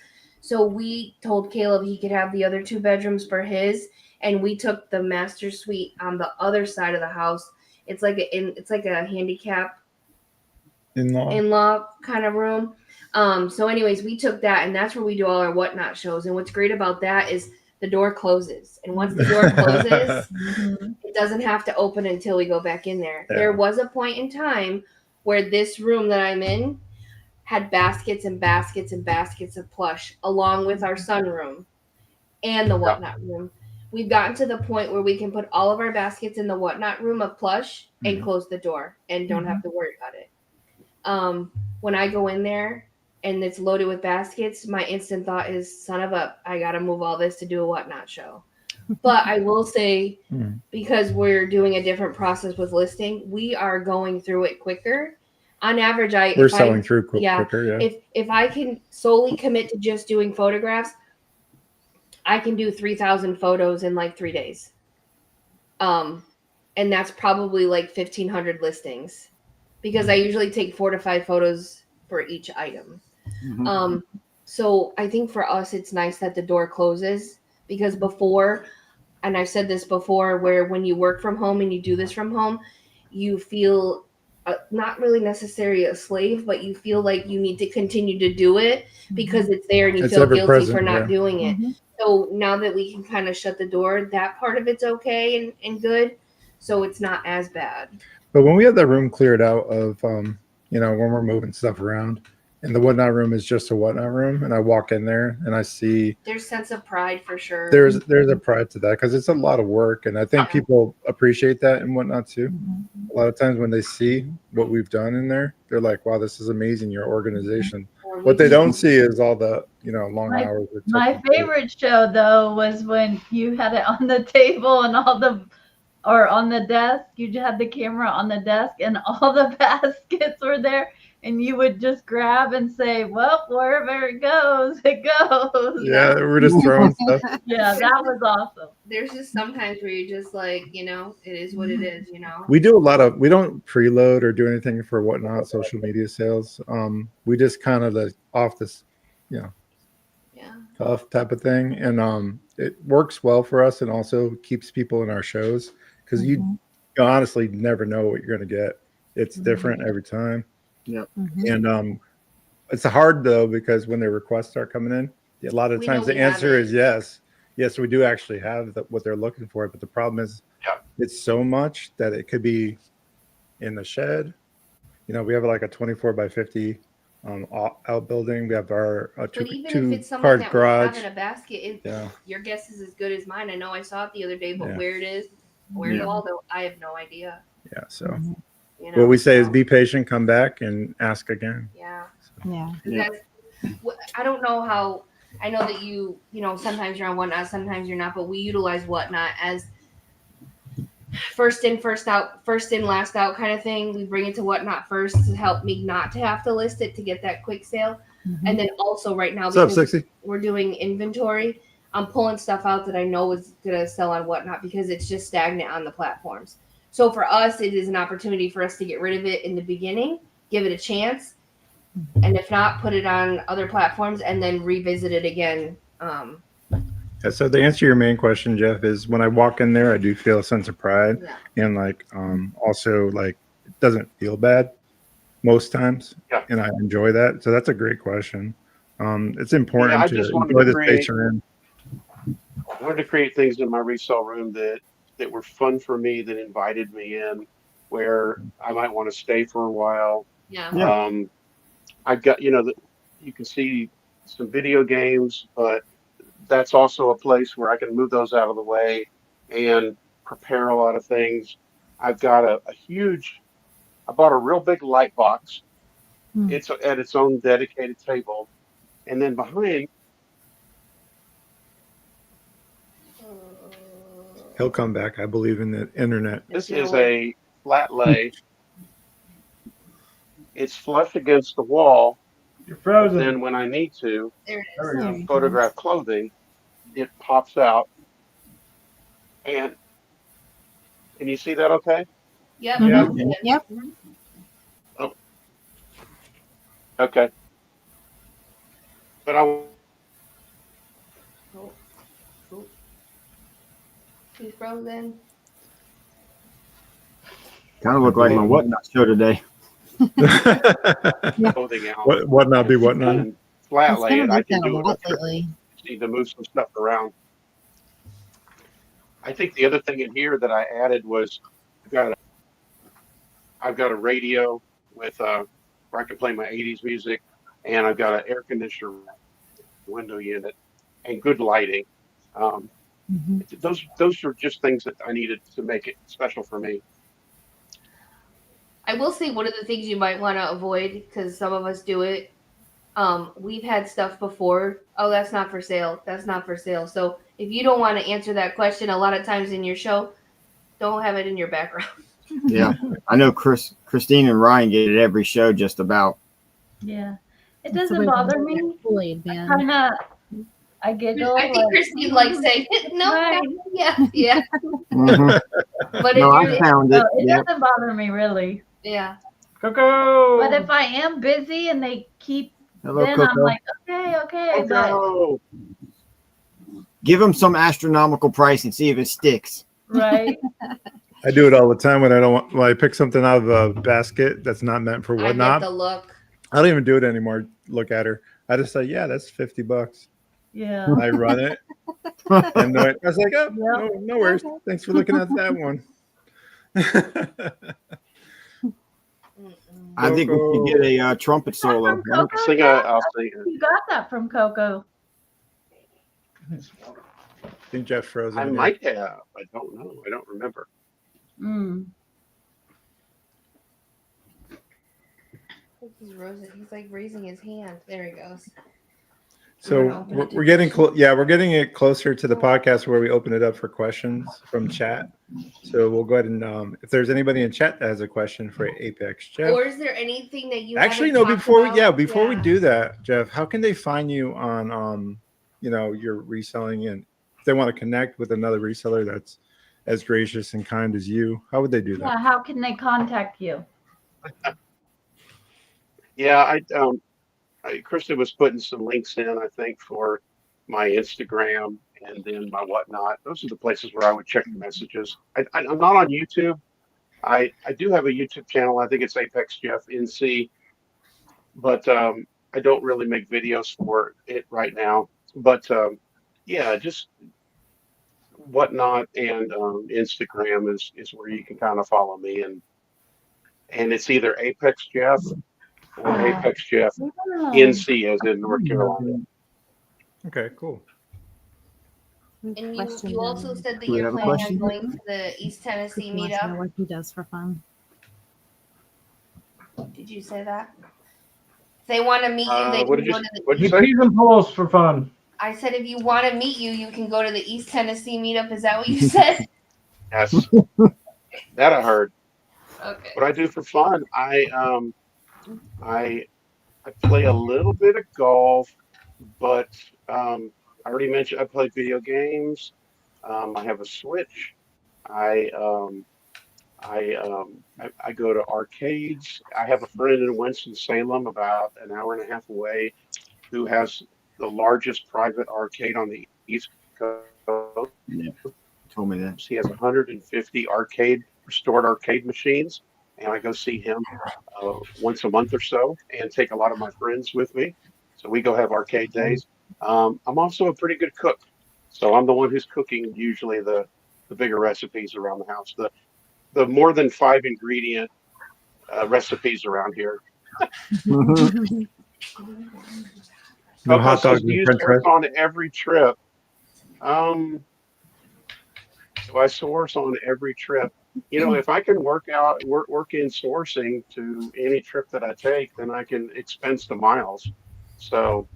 So we told Caleb he could have the other 2 bedrooms for his, and we took the master suite on the other side of the house. It's like a handicap in-law kind of room. So anyways, we took that, and that's where we do all our whatnot shows. And what's great about that is the door closes. And once the door closes, it doesn't have to open until we go back in there. Yeah. There was a point in time where this room that I'm in had baskets and baskets and baskets of plush, along with our sunroom and the whatnot room. We've gotten to the point where we can put all of our baskets in the whatnot room of plush and close the door and don't have to worry about it. When I go in there and it's loaded with baskets, my instant thought is, son of a, I got to move all this to do a whatnot show. But I will say, because we're doing a different process with listing, we are going through it quicker. On average, we're selling through quicker. Yeah. If I can solely commit to just doing photographs, I can do 3,000 photos in like 3 days. And that's probably like 1,500 listings because I usually take 4 to 5 photos for each item. So I think for us, it's nice that the door closes because before, and I've said this before, where when you work from home and you do this from home, you feel not really necessarily a slave, but you feel like you need to continue to do it because it's there and you feel guilty for not doing it. So now that we can kind of shut the door, that part of it's okay and good. So it's not as bad. But when we have that room cleared out of, when we're moving stuff around, and the whatnot room is just a whatnot room, and I walk in there and I see there's sense of pride for sure. There's a pride to that because it's a lot of work, and I think people appreciate that and whatnot too. A lot of times when they see what we've done in there, they're like, "Wow, this is amazing! Your organization." What they don't see is all the long My- hours. with My technical- favorite show though was when you had it on the table and or on the desk. You just had the camera on the desk and all the baskets were there, and you would just grab and say, "Well, wherever it goes, it goes." Yeah, we're just throwing stuff. Yeah, that was awesome. There's just sometimes where you're just like, it is what it is, We do we don't preload or do anything for Whatnot social media sales. We just kind of off this, Yeah. tough type of thing. And it works well for us and also keeps people in our shows because you honestly never know what you're going to get. It's different every time. Yep. And it's hard though, because when the requests start coming in, a lot of We times know the we have answer it. is yes. Yes, we do actually have what they're looking for. But the problem is it's so much that it could be in the shed. We have like a 24 by 50 outbuilding. We have our But even if two it's something car that garage. we have in a basket, your guess is as good as mine. I know I saw it the other day, but Yeah. where it is, where's Waldo, I have no idea. Yeah. So what we say is be patient, come back and ask again. Yeah. Yeah. I don't know how. I know that sometimes you're on Whatnot, sometimes you're not, but we utilize Whatnot as first in, first out, first in, last out kind of thing. We bring it to Whatnot first to help me not to have to list it to get that quick sale. And then also right now, What's up, because 60? we're doing inventory, I'm pulling stuff out that I know is going to sell on Whatnot because it's just stagnant on the platforms. So for us, it is an opportunity for us to get rid of it in the beginning, give it a chance, and if not, put it on other platforms and then revisit it again. So to answer your main question, Jeff, is when I walk in there, I do feel a sense of pride and also it doesn't feel bad most times. Yeah. And I enjoy that. So that's a great question. It's important to enjoy the space you're in. I wanted to create things in my resale room that were fun for me, that invited me in, where I might want to stay for a while. Yeah. I've got, you can see some video games, but that's also a place where I can move those out of the way and prepare a lot of things. I've got I bought a real big light box. It's at its own dedicated table. And then behind. He'll come back. I believe in the internet. This is a flat lay. It's flush against the wall. You're frozen. Then when I need to There photograph clothing, it pops out. And can you see that okay? Yep. Yeah. Yep. Oh. Okay. But He's frozen. Kind of look like my Whatnot show today. clothing out. Whatnot be whatnot. And flat lay it. I can a do it. lot lately. Just need to move some stuff around. I think the other thing in here that I added was I've got a radio with where I can play my 80s music, and I've got an air conditioner window unit and good lighting. Those are just things that I needed to make it special for me. I will say one of the things you might want to avoid, because some of us do it. We've had stuff before. Oh, that's not for sale. That's not for sale. So if you don't want to answer that question, a lot of times in your show, don't have it in your background. Yeah, I know Christine and Ryan get it every show just about. Yeah, it doesn't bother me. I giggle. I think Christine likes saying, no, Right. yeah. But No, I found it. It doesn't bother me really. Yeah. Coco. But if I am busy and they keep, Hello, then Coco. I'm like, okay. Coco. Give them some astronomical price and see if it sticks. But right. I do it all the time when I pick something out of a basket that's not meant for I Whatnot. get the look. I don't even do it anymore. Look at her. I just say, yeah, that's $50. Yeah. I run it. And I was like, oh, no worries. Thanks for looking at that one. I think we should get a trumpet solo. Coco? I'll sing it. You got that from Coco. I think Jeff frozen. I might have. I don't know. I don't remember. He's like raising his hand. There he goes. So we're getting close. Yeah, we're getting it closer to the podcast where we open it up for questions from chat. So we'll go ahead and if there's anybody in chat that has a question for Apexjeff. Or is there anything that you Actually, haven't no. talked Before about? we do that, Jeff, how can they find you on your reselling, and if they want to connect with another reseller that's as gracious and kind as you, how would they do that? Yeah, how can they contact you? Yeah, Kristen was putting some links in, I think, for my Instagram and then my whatnot. Those are the places where I would check the messages. I'm not on YouTube. I do have a YouTube channel. I think it's Apexjeff NC, but I don't really make videos for it right now. But yeah, just whatnot and Instagram is where you can kind of follow me, and it's either Apexjeff or Apexjeff NC, as in North Carolina. Okay, cool. And you also said that Do we you're have a planning on question? going to the East Tennessee He wants to know meetup. what he does for fun. Did you say that? If they want to meet you, they What can did go you to the. What'd He you say? pees and pulls for fun. I said if you want to meet you, you can go to the East Tennessee meetup. Is that what you said? Yes, that I heard. Okay. What I do for fun, I play a little bit of golf, but I already mentioned I play video games. I have a Switch. I I go to arcades. I have a friend in Winston-Salem, about an hour and a half away, who has the largest private arcade on the East Coast. Yeah, told me that. He has 150 restored arcade machines, and I go see him once a month or so, and take a lot of my friends with me. So we go have arcade days. I'm also a pretty good cook, so I'm the one who's cooking usually the bigger recipes around the house. The more than 5 ingredient recipes around here. No hot Says, dogs do and you French fries. source on every trip? Do I source on every trip? If I can work in sourcing to any trip that I take, then I can expense the miles. So,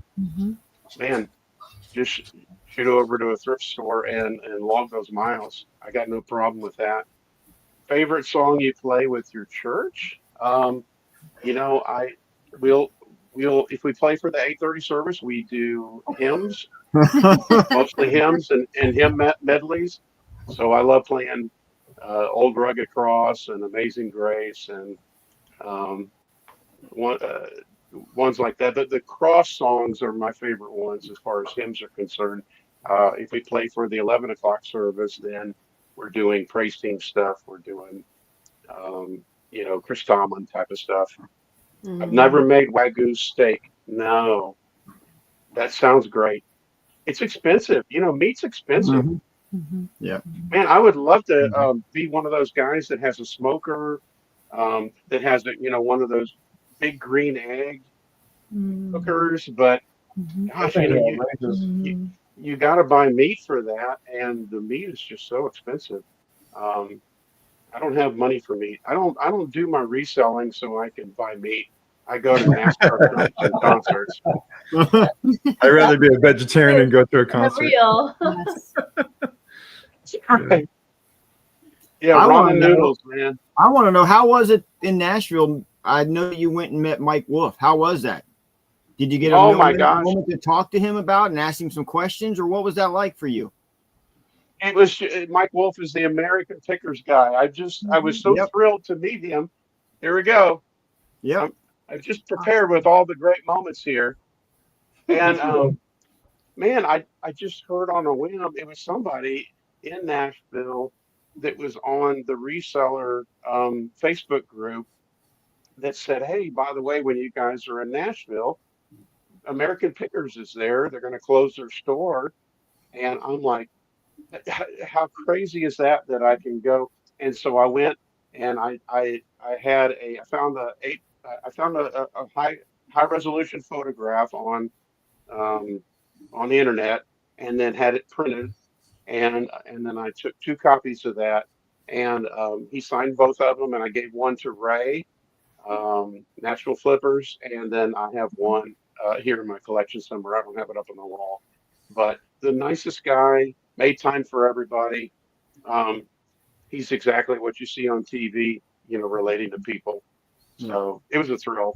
man, just shoot over to a thrift store and log those miles. I got no problem with that. Favorite song you play with your church? We'll if we play for the 8:30 service, we do hymns, mostly hymns and hymn medleys. So I love playing Old Rugged Cross and Amazing Grace and ones like that. The cross songs are my favorite ones as far as hymns are concerned. If we play for the 11 o'clock service, then we're doing praise team stuff. We're doing, Chris Tomlin type of stuff. I've never made Wagyu steak. No, that sounds great. It's expensive. Meat's expensive. Yeah. Man, I would love to be one of those guys that has a smoker, that has one of those big green egg cookers. But gosh, you got to buy meat for that, and the meat is just so expensive. I don't have money for meat. I don't do my reselling so I can buy meat. I go to NASCAR tracks and concerts. I'd rather be a vegetarian and go to a concert. Real. Yes. Right. Yeah, I wanna ramen know- noodles, man. I want to know, how was it in Nashville? I know you went and met Mike Wolf. How was that? Did you get a Oh my gosh. moment to talk to him about and ask him some questions, or what was that like for you? It was Mike Wolf is the American Pickers guy. I was so Yep. thrilled to meet him. Here we go. Yeah. I've just prepared with all the great moments here. And man, I just heard on a whim, it was somebody in Nashville that was on the Reseller Facebook group that said, hey, by the way, when you guys are in Nashville, American Pickers is there. They're going to close their store. And I'm like, how crazy is that I can go? And so I went, and I found a high resolution photograph on the internet, and then had it printed, and then I took 2 copies of that, and he signed both of them, and I gave one to Ray, National Flippers, and then I have one here in my collection somewhere. I don't have it up on the wall, but the nicest guy, made time for everybody. He's exactly what you see on TV, relating to people. So it was a thrill.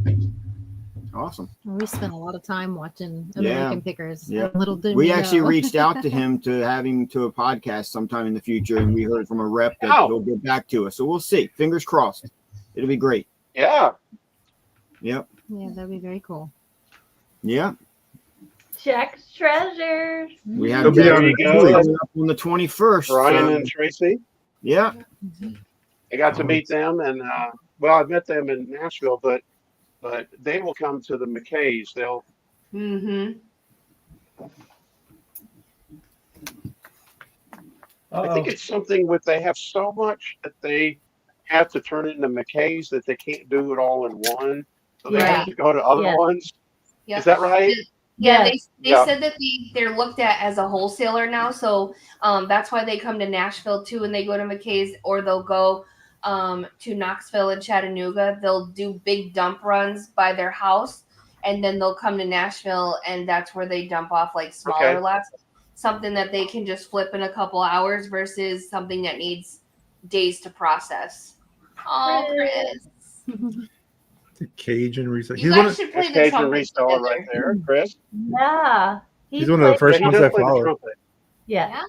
Awesome. We spent a lot of time watching Yeah. American Pickers. Yeah. Little did We actually know. reached out to him to have him to a podcast sometime in the future, and we heard from a rep that he'll get back to us. So we'll see. Fingers crossed. It'll be great. Yeah. Yep. Yeah, that'd be very cool. Yeah. Jack's treasures. We have He'll be Jack on the coming go. up on the 21st. Brian so- and Tracy. yeah. I got to meet them, and I met them in Nashville, but they will come to the McKays. They'll. Mm-hmm. I think it's something with they have so much that they have to turn into McKays that they can't do it all in one. So they have to go to other ones. Yeah. Is that right? Yeah, Yes. they said that they're looked at as a wholesaler now, so that's why they come to Nashville too, and they go to McKay's, or they'll go to Knoxville and Chattanooga. They'll do big dump runs by their house, and then they'll come to Nashville, and that's where they dump off like smaller lots, something that they can just flip in a couple hours versus something that needs days to process. Oh, Chris. The Cajun Reseller. You guys should play the Cajun trumpet Reseller together. right there, Chris. Yeah. He's one of the played- first Yeah, he ones does I play the followed. trumpet. Yeah.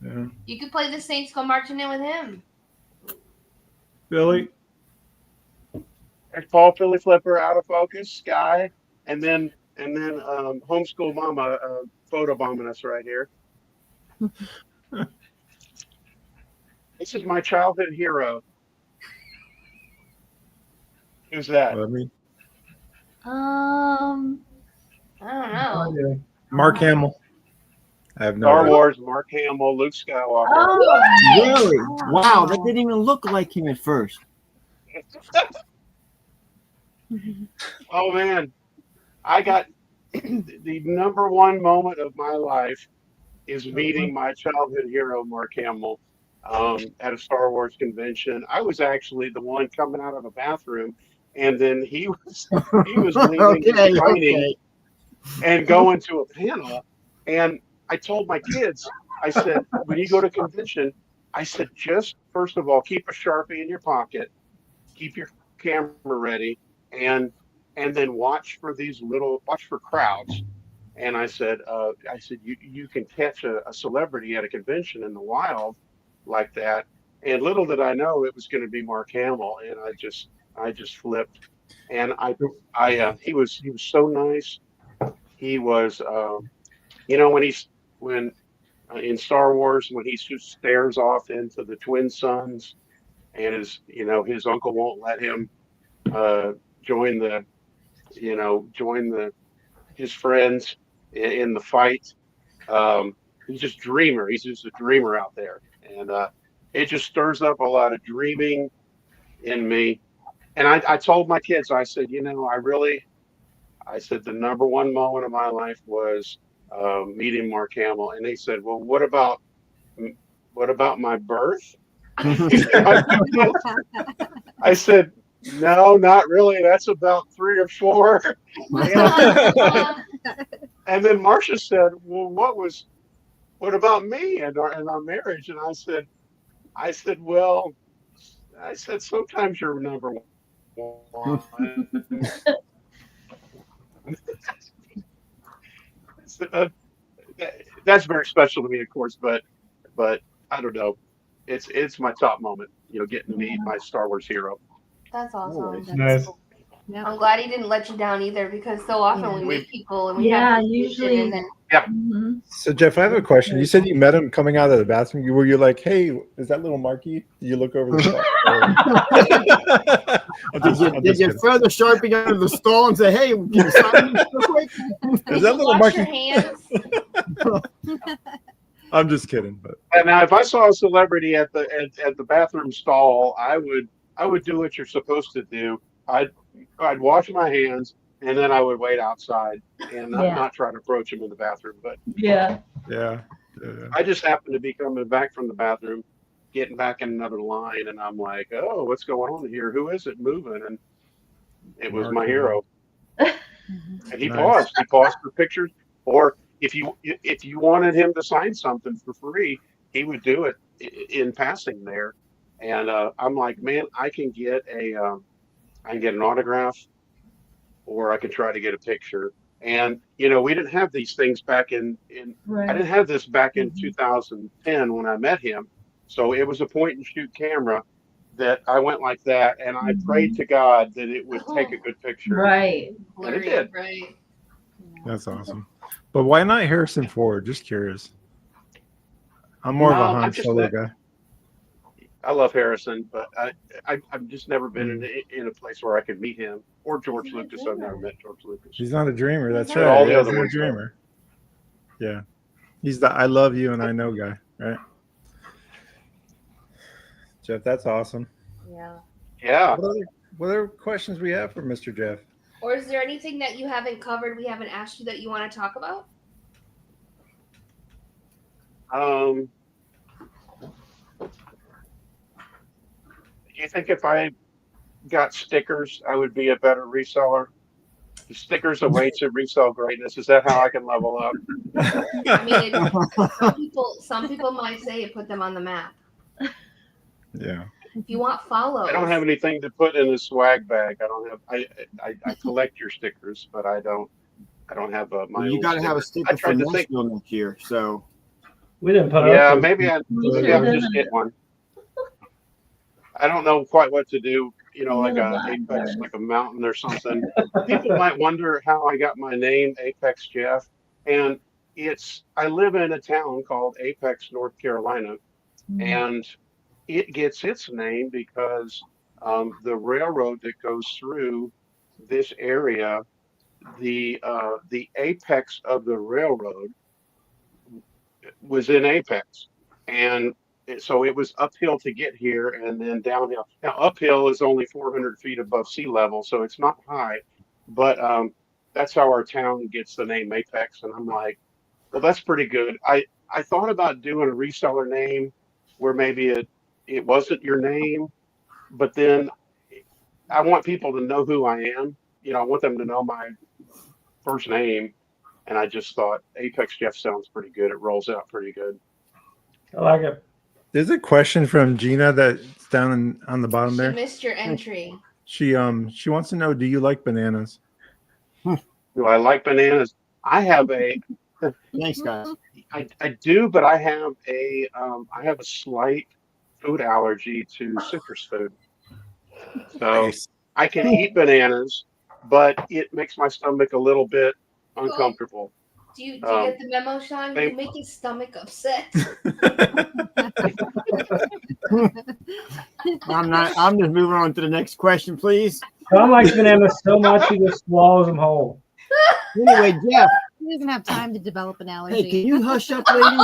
Yeah. You could play the Saints Go Marching In with him. Billy. There's Paul Philly Flipper, Out of Focus, Sky, and then Homeschool Mama photo bombing us right here. This is my childhood hero. Who's that? Let me. I don't know. Mark Hamill. I have no Star idea. Wars, Mark Hamill, Luke Skywalker. Oh, Really? Wow. That didn't even look like him at first. Oh man, I got the number one moment of my life is meeting my childhood hero, Mark Hamill, at a Star Wars convention. I was actually the one coming out of a bathroom, and then he was leaving his training and going to a panel. And I told my kids, I said, when you go to convention, I said, just first of all, keep a Sharpie in your pocket, keep your camera ready, and then watch for crowds. And I said, you can catch a celebrity at a convention in the wild like that. And little did I know it was going to be Mark Hamill, and I just flipped. And he was so nice. He was, when in Star Wars, when he just stares off into the twin suns, and his uncle won't let him join his friends in the fight. He's just dreamer. He's just a dreamer out there, and it just stirs up a lot of dreaming in me. And I told my kids, I said, I said the number one moment of my life was meeting Mark Hamill, and they said, well, what about my birth? I said, no, not really. That's about 3 or 4. And then Marcia said, well, what about me and our marriage? And I said, sometimes you're number one. That's very special to me, of course, but I don't know. It's my top moment, getting to meet my Star Wars hero. That's awesome. Nice. Yep. I'm glad he didn't let you down either, because so often we meet people and we Yeah, have usually- and then Mhm. So Jeff, I have a question. You said you met him coming out of the bathroom. Were you like, "Hey, is that little Marky?" Did you look over the stall? Did you throw the Sharpie under the stall and say, hey, can you sign this real quick? Is that little wash your Marky? hands. I'm just kidding, but And now, if I saw a celebrity at the bathroom stall, I would do what you're supposed to do. I'd wash my hands, and then I would wait outside and not try to approach him in the bathroom. But Yeah. yeah. I just happened to be coming back from the bathroom, getting back in another line, and I'm like, oh, what's going on here? Who is it moving? And it was my hero. Mm-hmm. And he Nice. paused for pictures. Or if you wanted him to sign something for free, he would do it in passing there. And I'm like, man, I can get an autograph, or I can try to get a picture. And we didn't have these things back in I Right. didn't have this back in Mhm. 2010 when I met him. So it was a point and shoot camera that I went like that, and I prayed to God that it would take a good picture, Right. and it Blurry, did. right? That's awesome. But why not Harrison Ford? Just curious. I'm more of a Han I'm just Solo that guy. I love Harrison, but I've just never been Mm. in a place where I could meet him, or George Lucas. I've never met George Lucas, He's not a dreamer. That's but right. all the Yeah, other he's a ones are. dreamer. Yeah. He's the I love you and I know guy, right? Jeff, that's awesome. Yeah. Yeah. What other questions we have for Mr. Jeff? Or is there anything that you haven't covered, we haven't asked you that you want to talk about? Do you think if I got stickers, I would be a better reseller? The stickers awaits at Resell Greatness. Is that how I can level up? I mean, some people might say put them on the map. Yeah. If you want follows. I don't have anything to put in the swag bag. I don't have. I collect your stickers, but I don't have my. Well, you own got to have a sticker. sticker I for tried to think. Nashville next year. So We didn't put Yeah, up. maybe I just get one. I don't know quite what to do. Like a Apex, like a mountain or something. People might wonder how I got my name, Apexjeff, and I live in a town called Apex, North Carolina, and it gets its name because the railroad that goes through this area, the apex of the railroad was in Apex, and so it was uphill to get here, and then downhill. Now uphill is only 400 feet above sea level, so it's not high, but that's how our town gets the name Apex. And I'm like, well, that's pretty good. I thought about doing a reseller name where maybe it wasn't your name, but then I want people to know who I am. I want them to know my first name, and I just thought Apexjeff sounds pretty good. It rolls out pretty good. I like it. There's a question from Gina that's down on the bottom She there. missed your entry. She wants to know, do you like bananas? Do I like bananas? I have a. thanks, guys. I do, but I have a slight food allergy to citrus food. So Nice. I can eat bananas, but it makes my stomach a little bit uncomfortable. Do you get the memo, Sean? You make his stomach upset. I'm just moving on to the next question, please. Sean likes bananas so much he just swallows them whole. Anyway, Jeff, He doesn't have time to develop an allergy. hey, can you hush up, lady?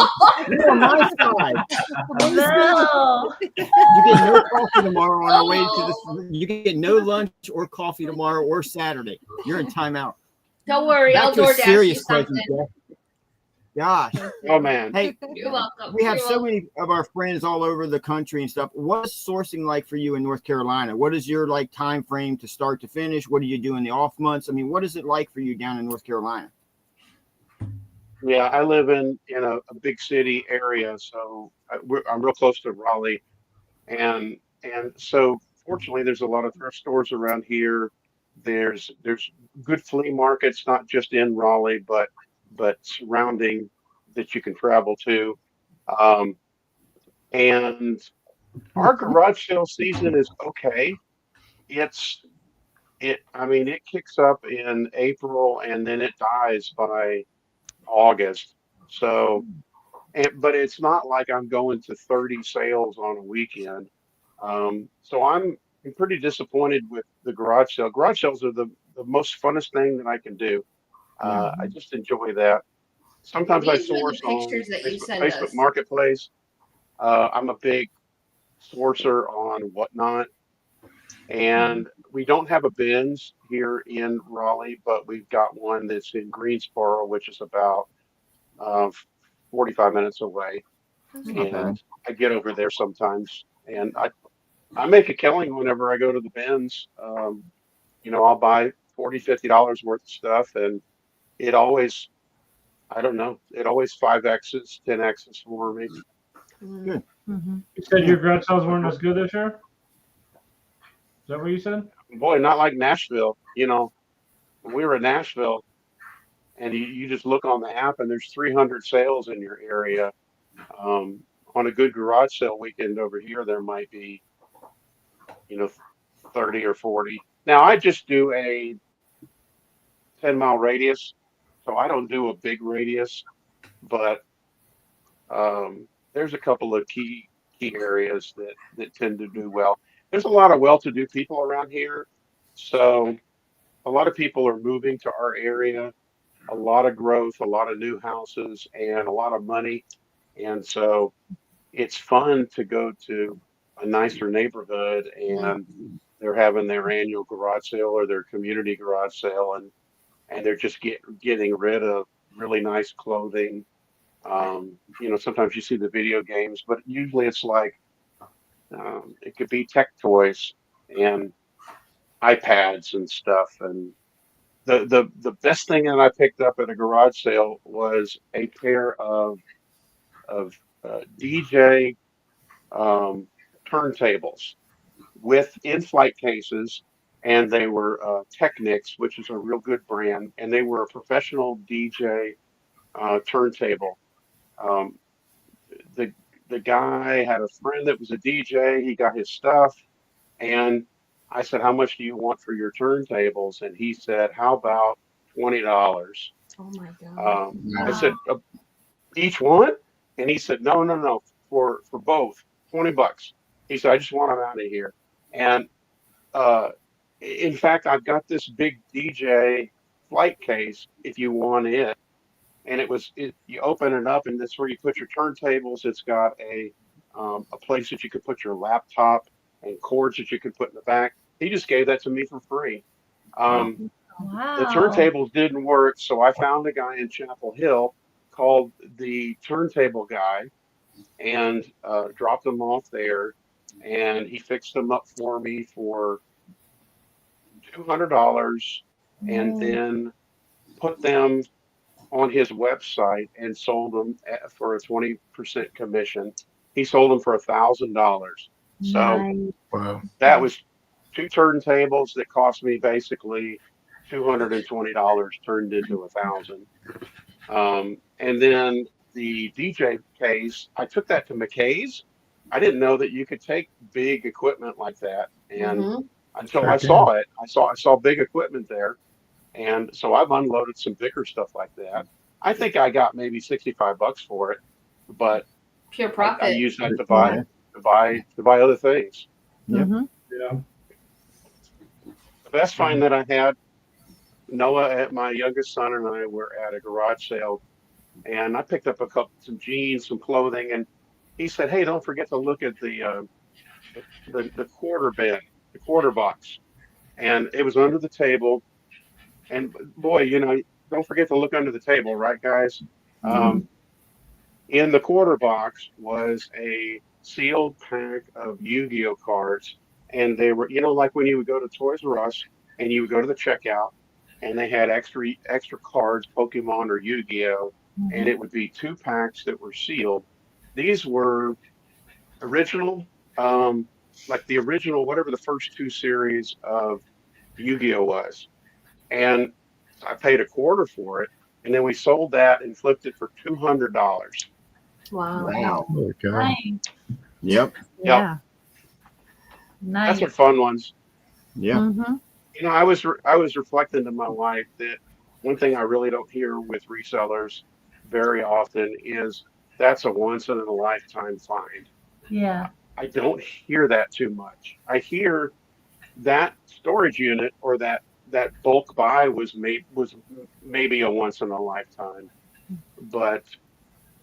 You're on my side. No. You get no coffee tomorrow on our way to this. You get no lunch or coffee tomorrow or Saturday. You're in timeout. Don't worry, Back I'll to a DoorDash you serious something. question, Jeff. Gosh. Oh man. Hey, You're welcome. we have You're so welcome. many of our friends all over the country and stuff. What's sourcing like for you in North Carolina? What is your time frame to start to finish? What do you do in the off months? I mean, what is it like for you down in North Carolina? Yeah, I live in a big city area, so I'm real close to Raleigh, and so fortunately, there's a lot of thrift stores around here. There's good flea markets, not just in Raleigh, but surrounding that you can travel to. And our garage sale season is okay. I mean, it kicks up in April and then it dies by August. So, but it's not like I'm going to 30 sales on a weekend. So I'm pretty disappointed with the garage sale. Garage sales are the most funnest thing that I can do. I just enjoy that. Sometimes I These are the source on pictures that you send Facebook us. Marketplace. I'm a big sourcer on Whatnot. And we don't have a Ben's here in Raleigh, but we've got one that's in Greensboro, which is about 45 minutes away. And I get over there sometimes, and I make a killing whenever I go to the Ben's. I'll buy $40, $50 worth of stuff, and it always, I don't know, it always 5X's, 10X's for me. Good. Mm-hmm. You said your garage sales weren't as good this year? Is that what you said? Boy, not like Nashville. You know, when we were in Nashville, and you just look on the app, and there's 300 sales in your area. On a good garage sale weekend over here, there might be, 30 or 40. Now, I just do a 10-mile radius, so I don't do a big radius, but there's a couple of key areas that tend to do well. There's a lot of well-to-do people around here, so a lot of people are moving to our area, a lot of growth, a lot of new houses, and a lot of money, and so it's fun to go to a nicer neighborhood and they're having their annual garage sale or their community garage sale, and they're just getting rid of really nice clothing. Sometimes you see the video games, but usually it's like it could be tech toys and iPads and stuff. And the best thing that I picked up at a garage sale was a pair of DJ turntables with in-flight cases, and they were Technics, which is a real good brand, and they were a professional DJ turntable. The guy had a friend that was a DJ. He got his stuff, and I said, "How much do you want for your turntables?" And he said, "How about $20?" Oh my God. I said, "Each one?" And he said, "No, for both, $20." He said, "I just want them out of here." And in fact, I've got this big DJ flight case if you want it. And you open it up, and that's where you put your turntables. It's got a place that you could put your laptop and cords that you could put in the back. He just gave that to me for free. Wow. The turntables didn't work, so I found a guy in Chapel Hill called the turntable guy and dropped them off there, and he fixed them up for me for $200 and then put them on his website and sold them for a 20% commission. He sold them for $1,000. So Wow. that was 2 turntables that cost me basically $220 turned into $1,000. And then the DJ case, I took that to McKay's. I didn't know that you could take big equipment like that, and until I saw it, I saw big equipment there, and so I've unloaded some bigger stuff like that. I think I got maybe $65 for it, but Pure profit. I used that to buy other things. Yep. Yeah. The best find that I had, Noah, my youngest son, and I were at a garage sale, and I picked up some jeans, some clothing, and he said, "Hey, don't forget to look at the quarter bin, the quarter box." And it was under the table. And boy, don't forget to look under the table, right, guys? In the quarter box was a sealed pack of Yu-Gi-Oh cards, and they were, like when you would go to Toys R Us and you would go to the checkout, and they had extra cards, Pokemon or Yu-Gi-Oh, and it would be 2 packs that were sealed. These were original, like the original, whatever the first 2 series of Yu-Gi-Oh was. And I paid $25 for it, and then we sold that and flipped it for $200. Wow. Oh my God. Nice. Yep. Yeah. Nice. That's what fun ones. Yeah. Mm-hmm. I was reflecting to my wife that one thing I really don't hear with resellers very often is that's a once in a lifetime find. Yeah. I don't hear that too much. I hear that storage unit or that bulk buy was maybe a once in a lifetime, but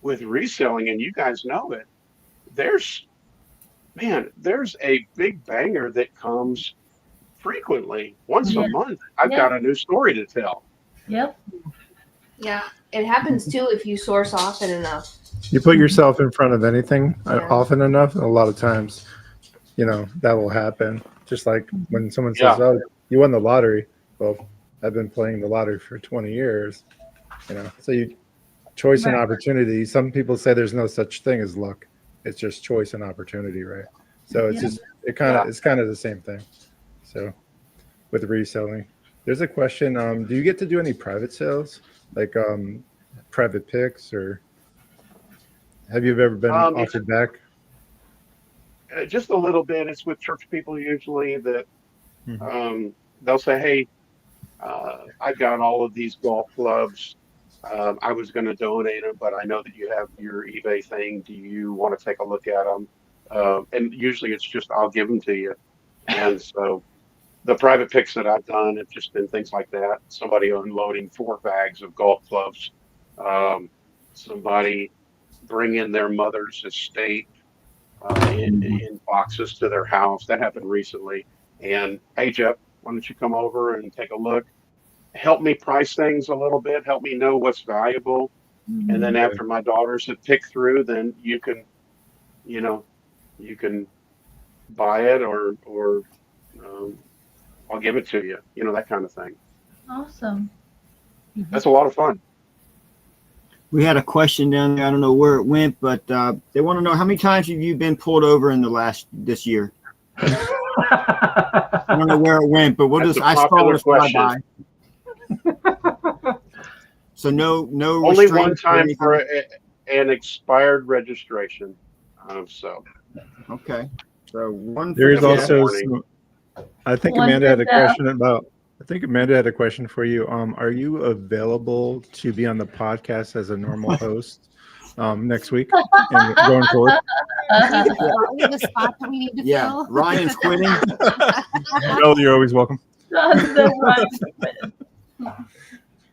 with reselling, and you guys know it, there's a big banger that comes frequently once a month. I've got a new story to tell. Yep. Yeah. It happens too if you source often enough. You put yourself in front of anything often enough, a lot of times, that will happen. Just like when someone says, "Oh, you won the lottery." Well, I've been playing the lottery for 20 years. So choice and opportunity. Some people say there's no such thing as luck. It's just choice and opportunity, right? So it's it's kind of the same thing. So with reselling, there's a question. Do you get to do any private sales, like private picks, or have you ever been offered back? Just a little bit. It's with church people usually that Mhm. they'll say, "Hey, I've got all of these golf clubs. I was going to donate them, but I know that you have your eBay thing. Do you want to take a look at them?" And usually it's just, I'll give them to you. And so the private picks that I've done have just been things like that. Somebody unloading 4 bags of golf clubs. Um, Somebody bringing their mother's estate in boxes to their house. That happened recently. And hey, Jeff, why don't you come over and take a look? Help me price things a little bit. Help me know what's valuable. And then after my daughters have picked through, then you can, you know, you can buy it or I'll give it to you. That kind of thing. Awesome. That's a lot of fun. We had a question down there. I don't know where it went, but they want to know how many times have you been pulled over in this year? I don't know where it went, but That's I saw it fly by. So no Only one restraints or time anything? for an expired registration. Okay. So one. There's for also Jeff. I think One Amanda had for a Jeff. question about. I think Amanda had a question for you. Are you available to be on the podcast as a normal host next week and going forward? We have a spot that we need to Yeah, fill. Ryan's quitting. No, you're always welcome.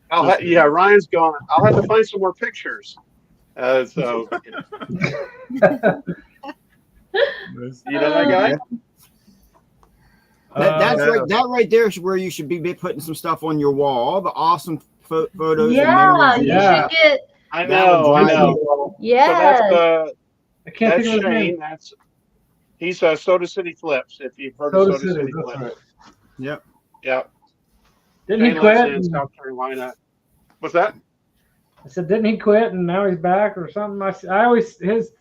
Ryan's gone. I'll have to find some more pictures. So you know that guy? That right there is where you should be putting some stuff on your wall. All the awesome photos. Yeah, and you memories. should get. I know. Yes. So I can't that's think of his Shane. name. He's Soda City Flips. If you've heard of Soda City that's Flips. right. Yep. Yep. Didn't he Shane lives quit? in South Carolina. What's that? I said, didn't he quit and now he's back or something? His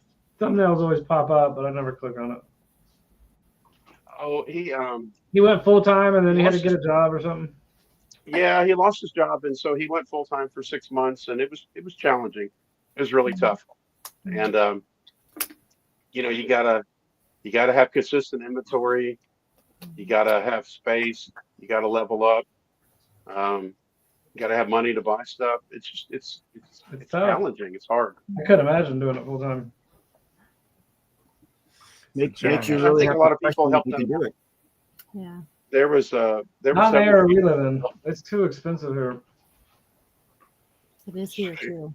thumbnails always pop up, but I never click on it. Oh, He went full time and then he had to get a job or something. yeah, he lost his job, and so he went full time for 6 months, and it was challenging. It was really tough, and you gotta have consistent inventory. You gotta have space. You gotta level up. You gotta have money to buy stuff. It's just it's tough. challenging. It's hard. I couldn't imagine doing it full time. Makes you I really think have a lot to of people question helped if him. you can do it. Yeah. There was Not in the several area we live in. It's too expensive here. It is here too.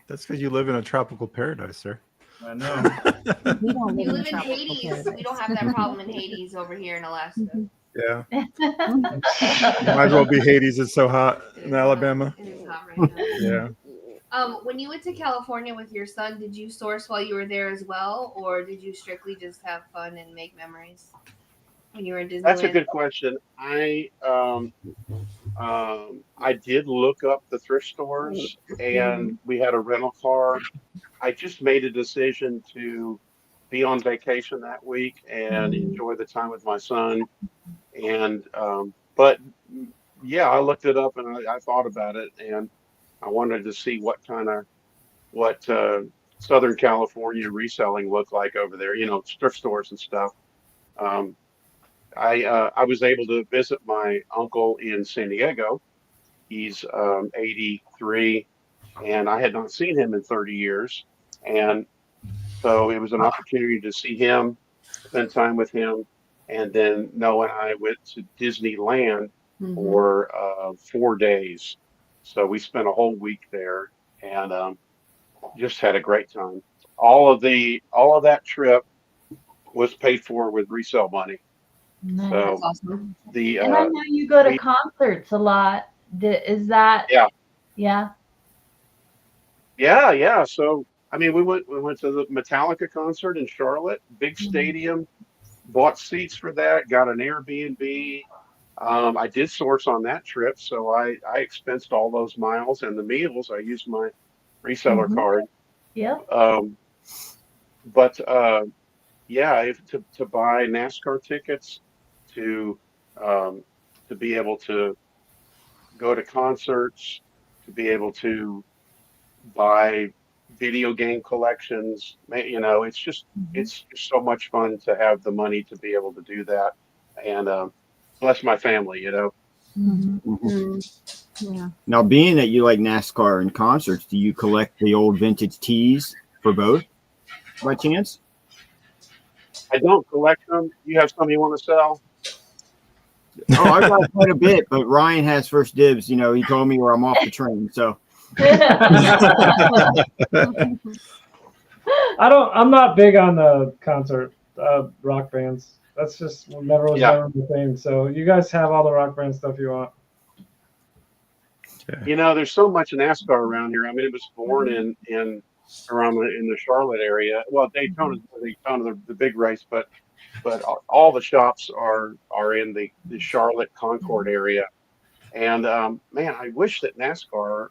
That's because you live in a tropical paradise, sir. I know. We don't You live live in tropical Hades. paradise. We don't have that problem in Hades over here in Alaska. Yeah. Might as well be Hades. It's so hot It in is Alabama. hot. It is hot right now. Yeah. When you went to California with your son, did you source while you were there as well, or did you strictly just have fun and make memories when you were in Disneyland? That's a good question. I did look up the thrift stores, and we had a rental car. I just made a decision to be on vacation that week and enjoy the time with my son. And but yeah, I looked it up and I thought about it, and I wanted to see what Southern California reselling looked like over there. Thrift stores and stuff. I was able to visit my uncle in San Diego. He's 83, and I had not seen him in 30 years. And so it was an opportunity to see him, spend time with him. And then Noah and I went to Disneyland for 4 days. So we spent a whole week there and just had a great time. All of that trip was paid for with resale money. Nice. So That's awesome. And I know you go to concerts a lot. Is that? Yeah. So we went to the Metallica concert in Charlotte, big stadium. Bought seats for that. Got an Airbnb. I did source on that trip, so I expensed all those miles and the meals. I used my reseller card. Yep. But yeah, to buy NASCAR tickets, to be able to go to concerts, to be able to buy video game collections, it's just so much fun to have the money to be able to do that, and bless my family. Yeah. Now, being that you like NASCAR and concerts, do you collect the old vintage tees for both by chance? I don't collect them. You have some you want to sell? Oh, I've got quite a bit, but Ryan has first dibs. He told me where I'm off the train. So I'm not big on the concert rock bands. That's just never was never the thing. So you guys have all the rock band stuff you want. There's so much NASCAR around here. I mean, it was born in around in the Charlotte area. Well, Daytona, the big race, but all the shops are in the Charlotte Concord area. And man, I wish that NASCAR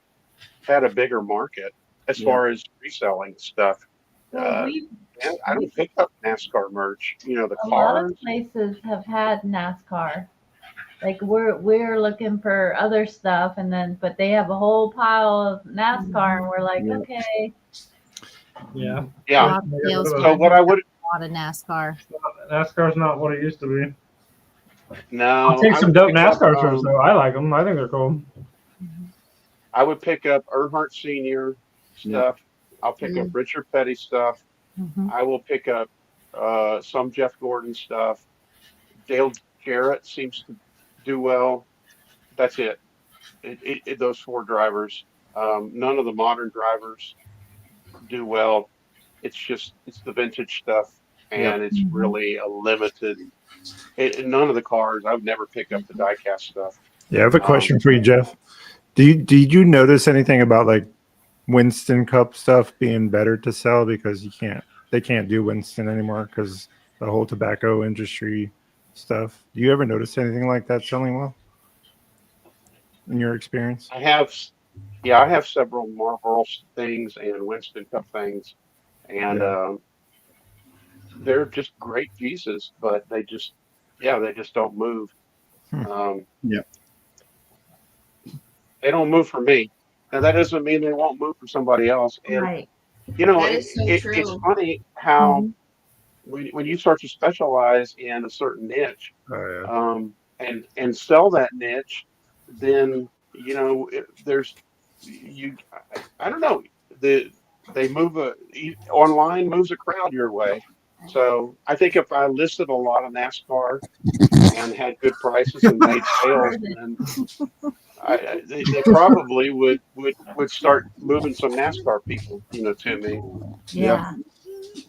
had a bigger market as far as reselling stuff. Well, I don't pick up NASCAR merch. The a cars. lot of places have had NASCAR. Like we're looking for other stuff, but they have a whole pile of NASCAR, and we're like, okay. Yeah. Yeah. So what I would a lot of NASCAR. NASCAR's not what it used to be. No, I'll take some dope NASCAR shirts though. I like them. I think they're cool. I would pick up Earnhardt Sr. stuff. I'll pick up Richard Petty stuff. I will pick up some Jeff Gordon stuff. Dale Jarrett seems to do well. That's it. Those 4 drivers. None of the modern drivers do well. It's the vintage stuff, and it's really a limited. None of the cars. I would never pick up the diecast stuff. Yeah, I have a question for you, Jeff. Did you notice anything about like Winston Cup stuff being better to sell because they can't do Winston anymore because the whole tobacco industry stuff? Do you ever notice anything like that selling well in your experience? I have several Marlboro things and Winston Cup things, and they're just great pieces, but they just don't move. They don't move for me. Now that doesn't mean they won't move for somebody else. And Right. It's funny how when you start to specialize in a certain niche, and sell that niche, then I don't know, they move online moves a crowd your way. So I think if I listed a lot of NASCAR and had good prices and made sales, then they probably would start moving some NASCAR people, to me. Yeah.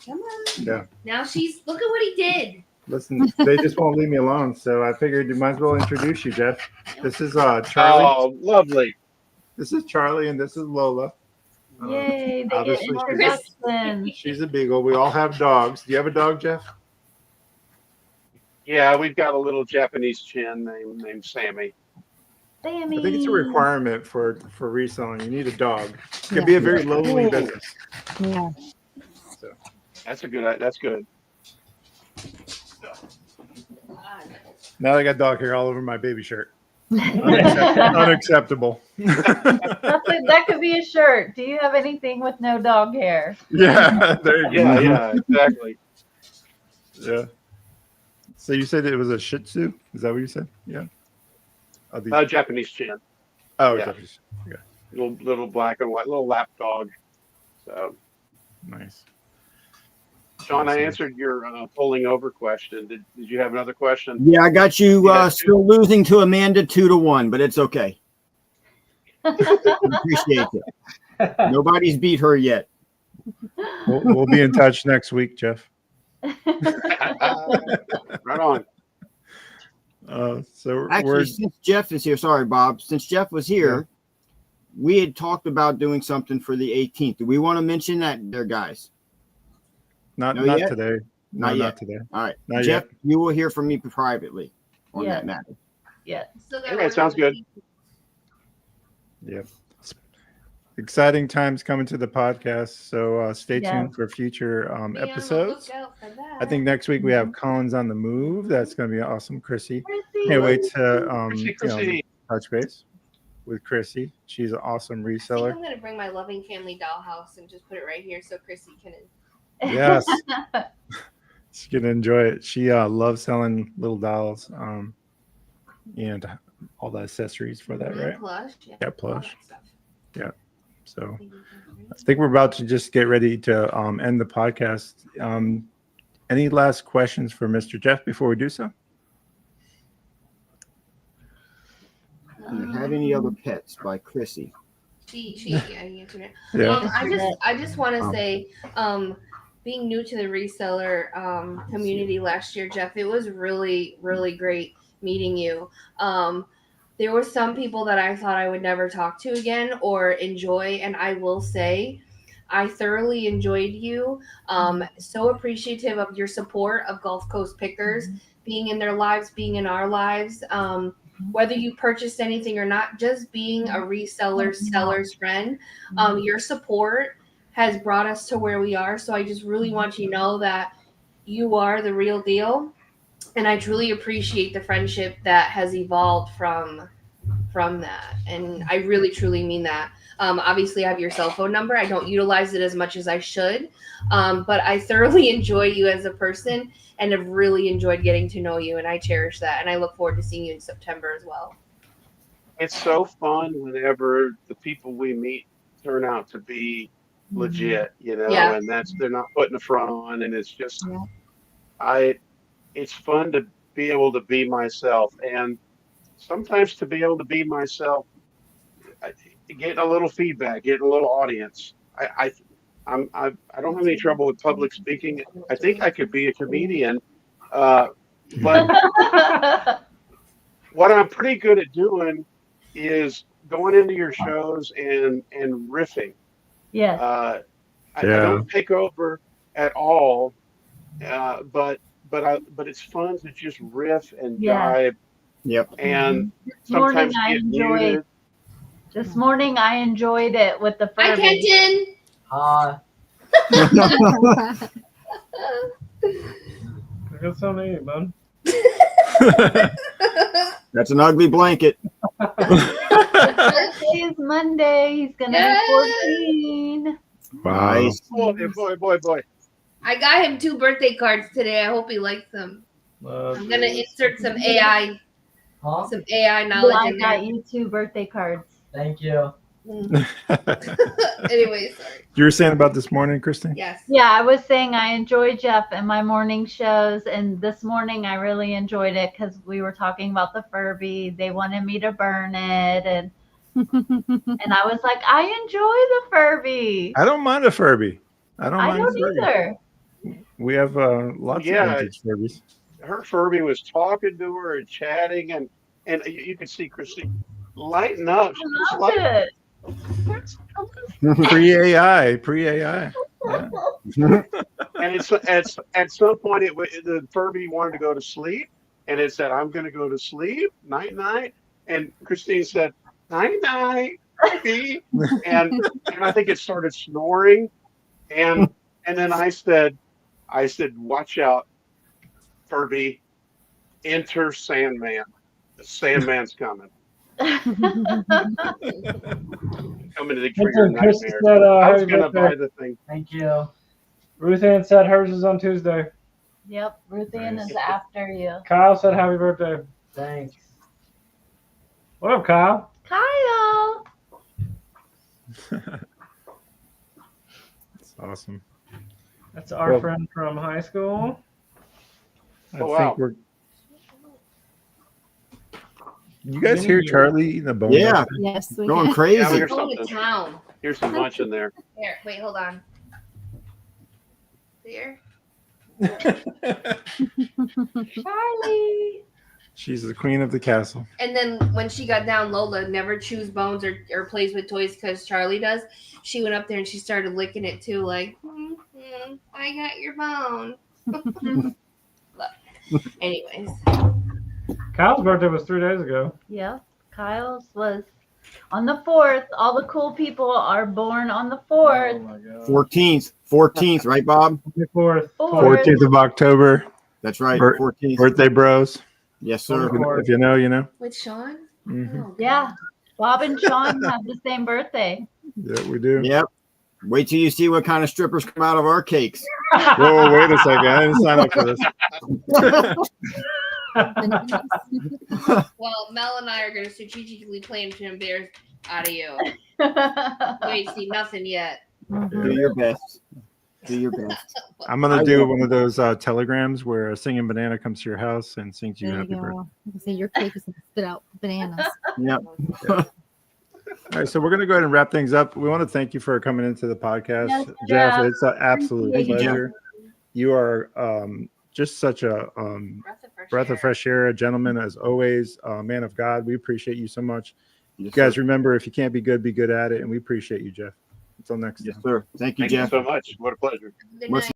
Come on. Yeah. Now look at what he did. Listen, they just won't leave me alone, so I figured you might as well introduce you, Jeff. This is Charlie. Oh, lovely. This is Charlie, and this is Lola. Yay, they get Obviously, introductions. she's a beagle. We all have dogs. Do you have a dog, Jeff? Yeah, we've got a little Japanese chin named Sammy. Sammy. I think it's a requirement for reselling. You need a dog. It can be a very lonely business. Yeah. So That's good. now I got dog hair all over my baby shirt. Unacceptable. That could be a shirt. Do you have anything with no dog hair? Yeah, there you go. Yeah, exactly. Yeah. So you said it was a Shih Tzu? Is that what you said? Yeah. Japanese chin. Oh, yeah. Japanese. Okay. Little black and white, little lap dog. So nice. Sean, I answered your pulling over question. Did you have another question? Yeah, I got you still losing to Amanda 2-1, but it's okay. Appreciate it. Nobody's beat her yet. We'll be in touch next week, Jeff. Right on. So actually, since Jeff is here, sorry, Bob. Since Jeff was here, we had talked about doing something for the 18th. Do we want to mention that there, guys? Not today. Not yet. Not today. All right. Not Jeff, yet. you will hear from me privately on that matter. yet. Still gotta Anyway, work sounds on the good. people. Yep. Exciting times coming to the podcast. So stay Yes. tuned for future Be on the episodes. lookout for that. I think next week we have Collins on the move. That's going to be awesome. Chrissy. Chrissy. Can't wait to Chrissy. touch base with Chrissy. She's an awesome I think reseller. I'm gonna bring my loving family dollhouse and just put it right here so Chrissy can. Yes. She's going to enjoy it. She loves selling little dolls and all the accessories for that, right? Plush. Yeah, all plush. that stuff. Yeah. So I think we're about to just get ready to end the podcast. Any last questions for Mr. Jeff before we do so? Do you have any other pets by Chrissy? She answered it. Yeah. I just want to say, being new to the reseller community last year, Jeff, it was really, really great meeting you. There were some people that I thought I would never talk to again or enjoy, and I will say I thoroughly enjoyed you. So appreciative of your support of Gulf Coast Pickers, being in their lives, being in our lives. Whether you purchased anything or not, just being a reseller, seller's friend, your support has brought us to where we are. So I just really want you to know that you are the real deal. And I truly appreciate the friendship that has evolved from that. And I really, truly mean that. Obviously, I have your cell phone number. I don't utilize it as much as I should. But I thoroughly enjoy you as a person and have really enjoyed getting to know you. And I cherish that. And I look forward to seeing you in September as well. It's so fun whenever the people we meet turn out to be legit, Yeah. and they're not putting a front on, and it's just, Yeah. it's fun to be able to be myself, and sometimes to be able to be myself, getting a little feedback, getting a little audience. I don't have any trouble with public speaking. I think I could be a comedian, but what I'm pretty good at doing is going into your shows and riffing. Yes. I don't take over at all, but it's fun to just riff and jive. Yep. And This morning sometimes I get enjoyed. muted. This morning I enjoyed it with the Hi, Furby. Kenton. I got something to eat, man. That's an ugly blanket. Birthday is Monday. He's gonna be 14. Wow. Nice. Boy. I got him 2 birthday cards today. I hope he likes them. I'm gonna insert some AI knowledge I in got there. you 2 birthday cards. Thank you. Anyway, sorry. You were saying about this morning, Christine? Yes. Yeah, I was saying I enjoy Jeff and my morning shows, and this morning I really enjoyed it because we were talking about the Furby. They wanted me to burn it, and I was like, I enjoy the Furby. I don't mind a Furby. I don't I mind don't Furby. either. We have lots of vintage Furbies. Her Furby was talking to her and chatting, and you could see Christy lighten up. I loved it. Pre-AI. Yeah. And it's at some point the Furby wanted to go to sleep, and it said, "I'm going to go to sleep, night night." And Christine said, "Night night, Furby," and I think it started snoring, and then I said, "Watch out, Furby, enter Sandman. The Sandman's coming." Coming to trigger Chris nightmares. said, I was happy going to birthday. buy the thing. Thank you. Ruth Ann said hers is on Tuesday. Yep, Ruth Ann is after you. Kyle said happy birthday. Thanks. What up, Kyle? Kyle. That's awesome. That's our Well- friend from high school. I Oh, think wow. we're. You guys hear Charlie eating a bone? Yeah. Yes, we Going can. crazy. Yeah, here's Going to something. town. Here's some lunch in there. Here, wait, hold on. There. Charlie. She's the queen of the castle. And then when she got down, Lola never chews bones or plays with toys because Charlie does. She went up there and she started licking it too, like, I got your bone. But anyways, Kyle's birthday was 3 days ago. Yeah, Kyle's was on the 4th. All the cool people are born on the 4th. my god. 14th, right, Bob? 24th. 14th of October. That's right. Bir- 14th. Birthday bros. Yes, sir. If you know, you know. With Sean? Mhm. Oh, Yeah, Bob and Sean have the same birthday. Yeah, we do. Yep. Wait till you see what kind of strippers come out of our cakes. Whoa, wait a second. I didn't sign up for this. Well, Mel and I are going to strategically plan to embarrass out of you. Wait, see nothing yet. Do your best. Do your best. I'm going to do one of those telegrams where a singing banana comes to your house and sings you There happy you birthday. go. You can say your cake is gonna spit out bananas. Yep. All right, so we're going to go ahead and wrap things up. We want to thank you for coming into the podcast. Yes, Jeff, Jeff. it's an absolute Thank you, pleasure. You are just such a breath of fresh air, a gentleman as always, man of God. We appreciate you so much. Yes, You guys, sir. remember, if you can't be good at it. And we appreciate you, Jeff. Until next Yes, time. sir. Thank you, Thank you Jeff. so much. What a pleasure. Good Much night.